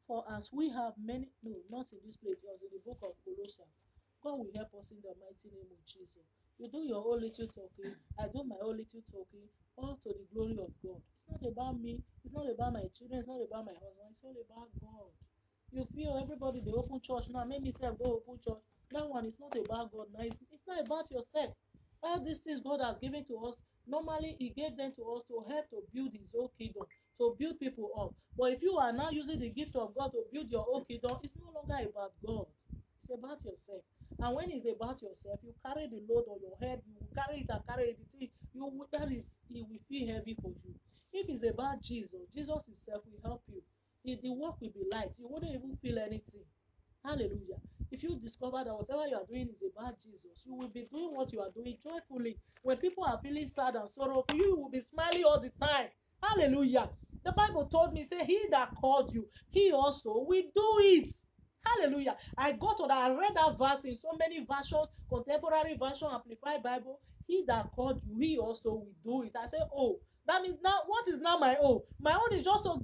For as we have many, no, not in this place, it was in the book of Colossians. God will help us in the mighty name of Jesus. You do your own little talking, I do my own little talking, all to the glory of God. It's not about me, it's not about my children, it's not about my husband, it's all about God. You feel everybody they open church now, make me say go open church. That one is not about God now, it's not about yourself. All these things God has given to us, normally He gave them to us to help to build His own kingdom, to build people up. But if you are now using the gift of God to build your own kingdom, it's no longer about God. It's about yourself. And when it's about yourself, you carry the load on your head, you will carry it and carry it. It will feel heavy for you. If it's about Jesus, Jesus Himself will help you. The work will be light. You wouldn't even feel anything. Hallelujah. If you discover that whatever you are doing is about Jesus, you will be doing what you are doing joyfully. When people are feeling sad and sorrowful, you will be smiling all the time. Hallelujah. The Bible told me, say, He that called you, He also will do it. Hallelujah. I read that verse in so many versions, contemporary version, amplified Bible. He that called you, He also will do it. I say, oh, that means now what is now my own? My own is just to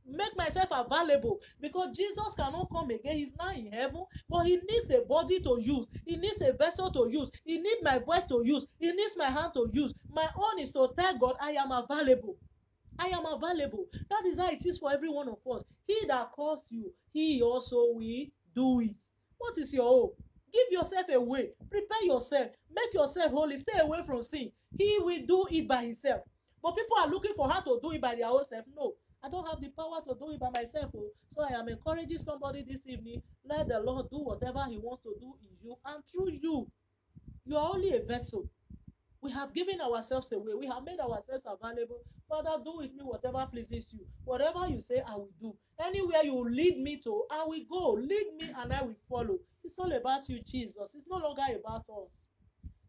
make myself available, because Jesus cannot come again. He's now in heaven, but He needs a body to use. He needs a vessel to use. He needs my voice to use. He needs my hand to use. My own is to tell God, I am available. I am available. That is how it is for every one of us. He that calls you, He also will do it. What is your own? Give yourself away. Prepare yourself. Make yourself holy. Stay away from sin. He will do it by Himself. But people are looking for how to do it by their own self. No, I don't have the power to do it by myself. Oh. So I am encouraging somebody this evening. Let the Lord do whatever He wants to do in you and through you. You are only a vessel. We have given ourselves away. We have made ourselves available. Father, do with me whatever pleases you. Whatever you say, I will do. Anywhere you lead me to, I will go. Lead me and I will follow. It's all about you, Jesus. It's no longer about us.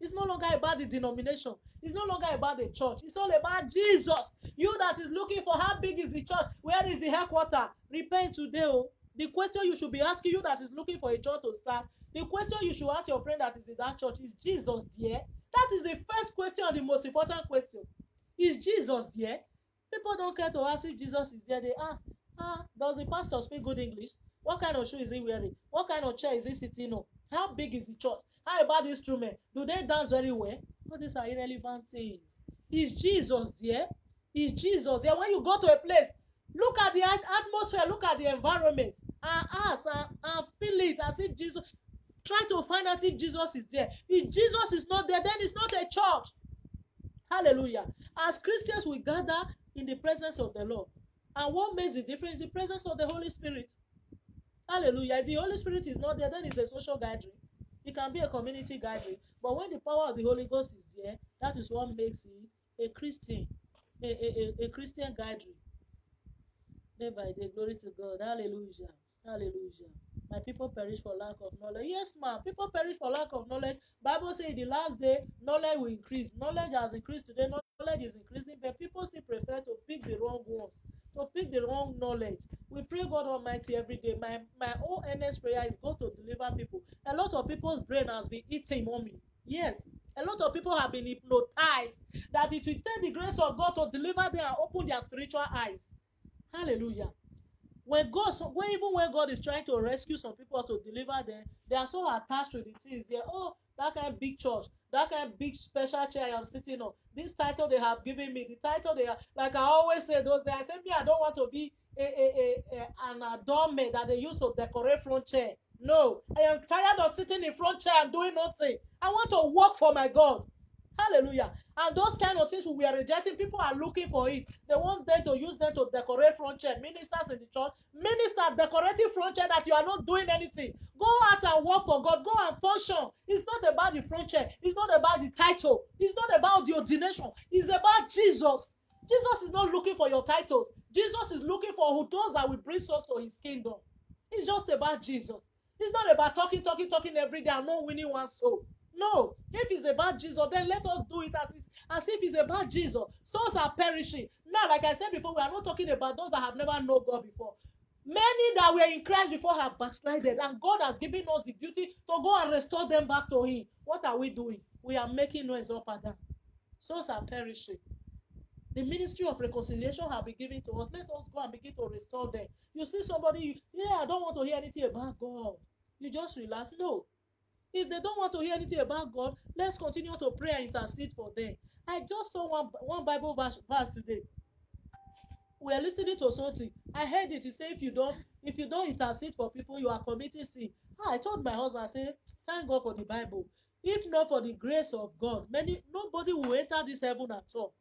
It's no longer about the denomination. It's no longer about the church. It's all about Jesus. You that is looking for how big is the church, where is the headquarters? Repent today. Oh. The question you should be asking, you that is looking for a church to start, the question you should ask your friend that is in that church, is Jesus there? That is the first question and the most important question. Is Jesus there? People don't care to ask if Jesus is there. They ask, does the pastor speak good English? What kind of shoe is he wearing? What kind of chair is he sitting on? How big is the church? How about the instrument? Do they dance very well? All these are irrelevant things. Is Jesus there? Is Jesus there? When you go to a place, look at the atmosphere, look at the environment, and ask and feel it as if Jesus. Try to find out if Jesus is there. If Jesus is not there, then it's not a church. Hallelujah. As Christians, we gather in the presence of the Lord. And what makes the difference is the presence of the Holy Spirit. Hallelujah. If the Holy Spirit is not there, then it's a social gathering. It can be a community gathering. But when the power of the Holy Ghost is there, that is what makes it a Christian. a Christian gathering. Day by day, glory to God. Hallelujah. Hallelujah. My people perish for lack of knowledge. Yes, ma'am. People perish for lack of knowledge. Bible says in the last day, knowledge will increase. Knowledge has increased today. Knowledge is increasing, but people still prefer to pick the wrong ones, to pick the wrong knowledge. We pray God Almighty every day. My own earnest prayer is God to deliver people. A lot of people's brain has been eating, mommy. Yes. A lot of people have been hypnotized that it will take the grace of God to deliver them and open their spiritual eyes. Hallelujah. Even when God is trying to rescue some people to deliver them, they are so attached to the things. They're, oh, that kind of big church, that kind of big special chair I am sitting on, this title they have given me, the title they are, like I always say those days, I say, me, I don't want to be an adornment that they use to decorate front chair. No, I am tired of sitting in front chair and doing nothing. I want to work for my God. Hallelujah. And those kind of things we are rejecting, people are looking for it. They want them to use them to decorate front chair. Ministers in the church, minister decorating front chair that you are not doing anything. Go out and work for God. Go and function. It's not about the front chair. It's not about the title. It's not about the ordination. It's about Jesus. Jesus is not looking for your titles. Jesus is looking for those that will bring souls to his kingdom. It's just about Jesus. It's not about talking every day and not winning one soul. No, if it's about Jesus, then let us do it as if it's about Jesus. Souls are perishing. Now, like I said before, we are not talking about those that have never known God before. Many that were in Christ before have backslided, and God has given us the duty to go and restore them back to him. What are we doing? We are making noise up and down. Souls are perishing. The ministry of reconciliation have been given to us. Let us go and begin to restore them. You see somebody, I don't want to hear anything about God. You just relax. No. If they don't want to hear anything about God, let's continue to pray and intercede for them. I just saw one Bible verse today. We are listening to something. I heard it. He said, if you don't intercede for people, you are committing sin. I told my husband, I said, thank God for the Bible. If not for the grace of God, nobody will enter this heaven at all.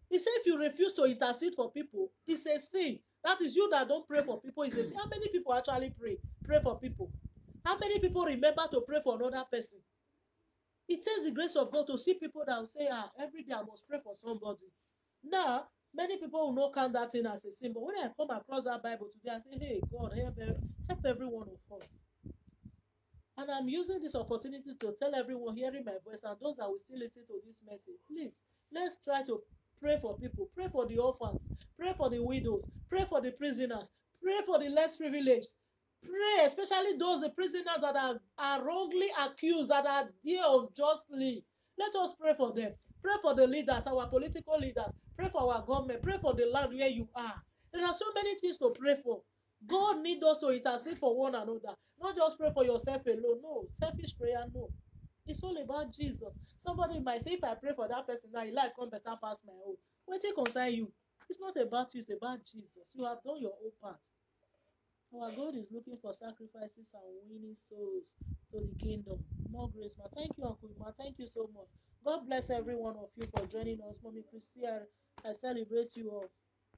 He said, if you refuse to intercede for people, it's a sin. That is, you that don't pray for people, it's a sin. How many people actually pray for people? How many people remember to pray for another person? It takes the grace of God to see people that will say, every day I must pray for somebody. Now, many people will not count that thing as a sin, but when I come across that Bible today, I say, hey, God, help every one of us. And I'm using this opportunity to tell everyone hearing my voice and those that will still listen to this message, please, let's try to pray for people. Pray for the orphans. Pray for the widows. Pray for the prisoners. Pray for the less privileged. Pray, especially the prisoners that are wrongly accused, that are there unjustly. Let us pray for them. Pray for the leaders, our political leaders. Pray for our government. Pray for the land where you are. There are so many things to pray for. God needs us to intercede for one another. Not just pray for yourself alone. No, selfish prayer, no. It's all about Jesus. Somebody might say, if I pray for that person now, his life come better past my own. When they concern you, it's not about you, it's about Jesus. You have done your own part. Our God is looking for sacrifices and winning souls to the kingdom. More grace, ma. Thank you, Uncle Ma. Thank you so much. God bless every one of you for joining us. Mommy Christy, I celebrate you all.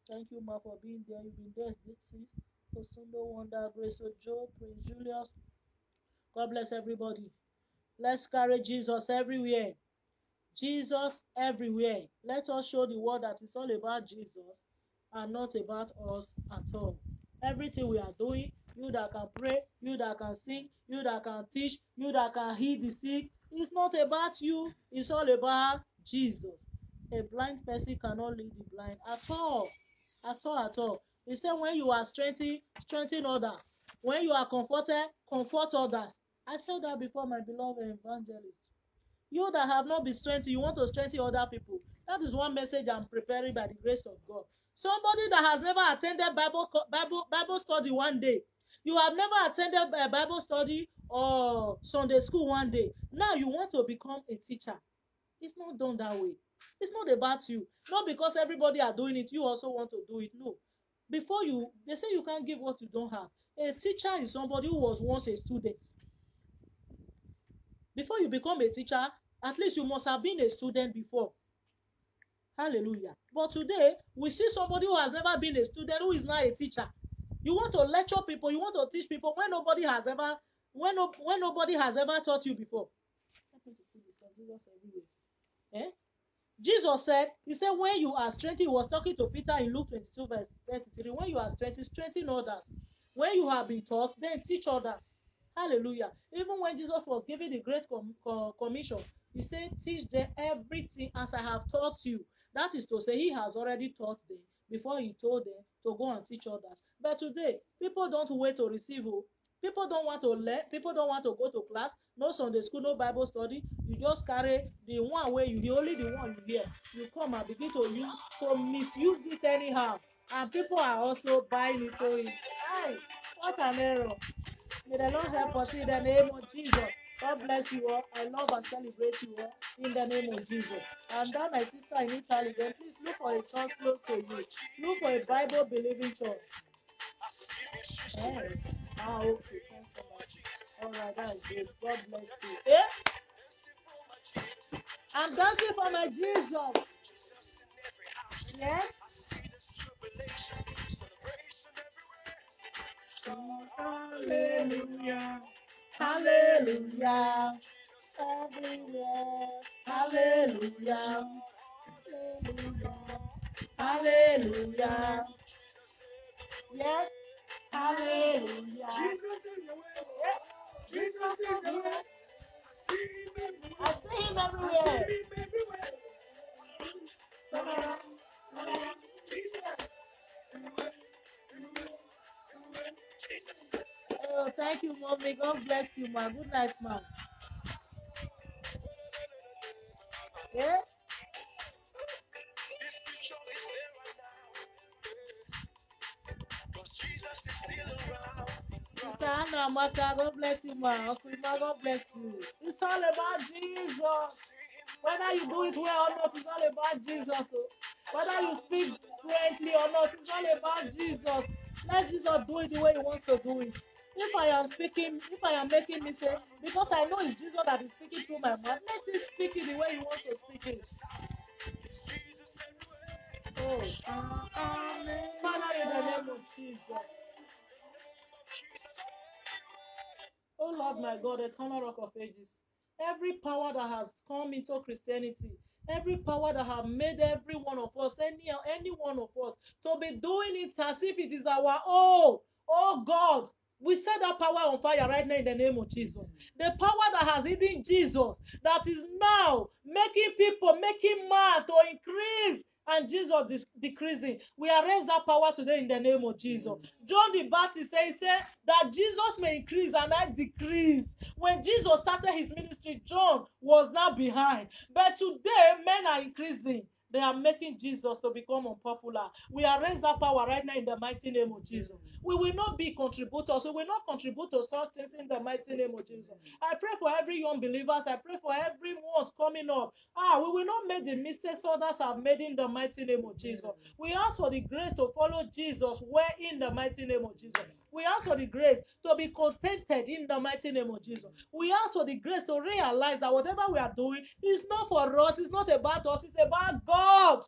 Thank you, Ma, for being there. You've been there since. Osundo, Wonder, Grace, Joe, Prince Julius. God bless everybody. Let's carry Jesus everywhere. Jesus everywhere. Let us show the world that it's all about Jesus and not about us at all. Everything we are doing, you that can pray, you that can sing, you that can teach, you that can heal the sick, it's not about you, it's all about Jesus. A blind person cannot lead the blind at all. At all. He said, when you are strengthen others. When you are comforted, comfort others. I said that before, my beloved evangelist. You that have not been strengthened, you want to strengthen other people. That is one message I'm preparing by the grace of God. Somebody that has never attended Bible study one day. You have never attended a Bible study or Sunday school one day. Now you want to become a teacher. It's not done that way. It's not about you. Not because everybody are doing it, you also want to do it. No. They say you can't give what you don't have. A teacher is somebody who was once a student. Before you become a teacher, at least you must have been a student before. Hallelujah. But today, we see somebody who has never been a student who is now a teacher. You want to lecture people, you want to teach people when nobody has ever taught you before. Jesus everywhere. Jesus said, he said, when you are strengthened, he was talking to Peter in Luke 22, verse 33. When you are strengthened, strengthen others. When you have been taught, then teach others. Hallelujah. Even when Jesus was giving the Great Commission, he said, teach them everything as I have taught you. That is to say, he has already taught them before he told them to go and teach others. But today, people don't wait to receive. People don't want to learn. People don't want to go to class. No Sunday school, no Bible study. You just carry the one way you, the only the one you hear. You come and begin to misuse it anyhow. And people are also buying into it. Hi, what an error. May the Lord help us in the name of Jesus. God bless you all. I love and celebrate you all in the name of Jesus. And that my sister in Italy, then please look for a church close to you. Look for a Bible believing church. Okay. Thanks so much. All right, that's good. God bless you. Eh? I'm dancing for my Jesus. Yes. Hallelujah. Hallelujah. Everywhere. Hallelujah. Hallelujah. Hallelujah. Yes. Hallelujah. Jesus everywhere. I see him everywhere. Oh, thank you, mommy. God bless you, ma. Good night, ma. Yeah. Sister Anna Amaka, God bless you, ma. Uncle Ima, God bless you. It's all about Jesus. Whether you do it well or not, it's all about Jesus. Whether you speak fluently or not, it's all about Jesus. Let Jesus do it the way he wants to do it. If I am speaking, if I am making mistake, because I know it's Jesus that is speaking through my mouth, let him speak it the way he wants to speak it. Oh, Father, in the name of Jesus. Oh Lord my God, eternal rock of ages, every power that has come into Christianity, every power that have made every one of us, any one of us, to be doing it as if it is our own. Oh God, we set that power on fire right now in the name of Jesus. The power that has hidden Jesus, that is now making people, making man to increase and Jesus decreasing. We arrest that power today in the name of Jesus. John the Baptist said that Jesus may increase and I decrease. When Jesus started his ministry, John was now behind. But today, men are increasing. They are making Jesus to become unpopular. We arrest that power right now in the mighty name of Jesus. We will not be contributors. We will not contribute to such things in the mighty name of Jesus. I pray for every young believers. I pray for everyone's coming up. We will not make the mistakes others have made in the mighty name of Jesus. We ask for the grace to follow Jesus where in the mighty name of Jesus. We ask for the grace to be contented in the mighty name of Jesus. We ask for the grace to realize that whatever we are doing is not for us, it's not about us, it's about God.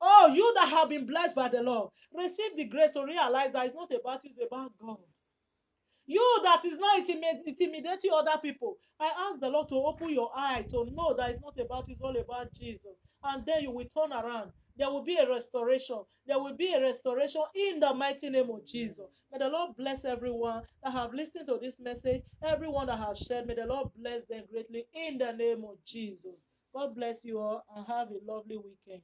Oh, you that have been blessed by the Lord, receive the grace to realize that it's not about you, it's about God. You that is not intimidating other people, I ask the Lord to open your eye to know that it's not about you, it's all about Jesus. And then you will turn around. There will be a restoration. There will be a restoration in the mighty name of Jesus. May the Lord bless everyone that have listened to this message, everyone that has shared. May the Lord bless them greatly in the name of Jesus. God bless you all and have a lovely weekend.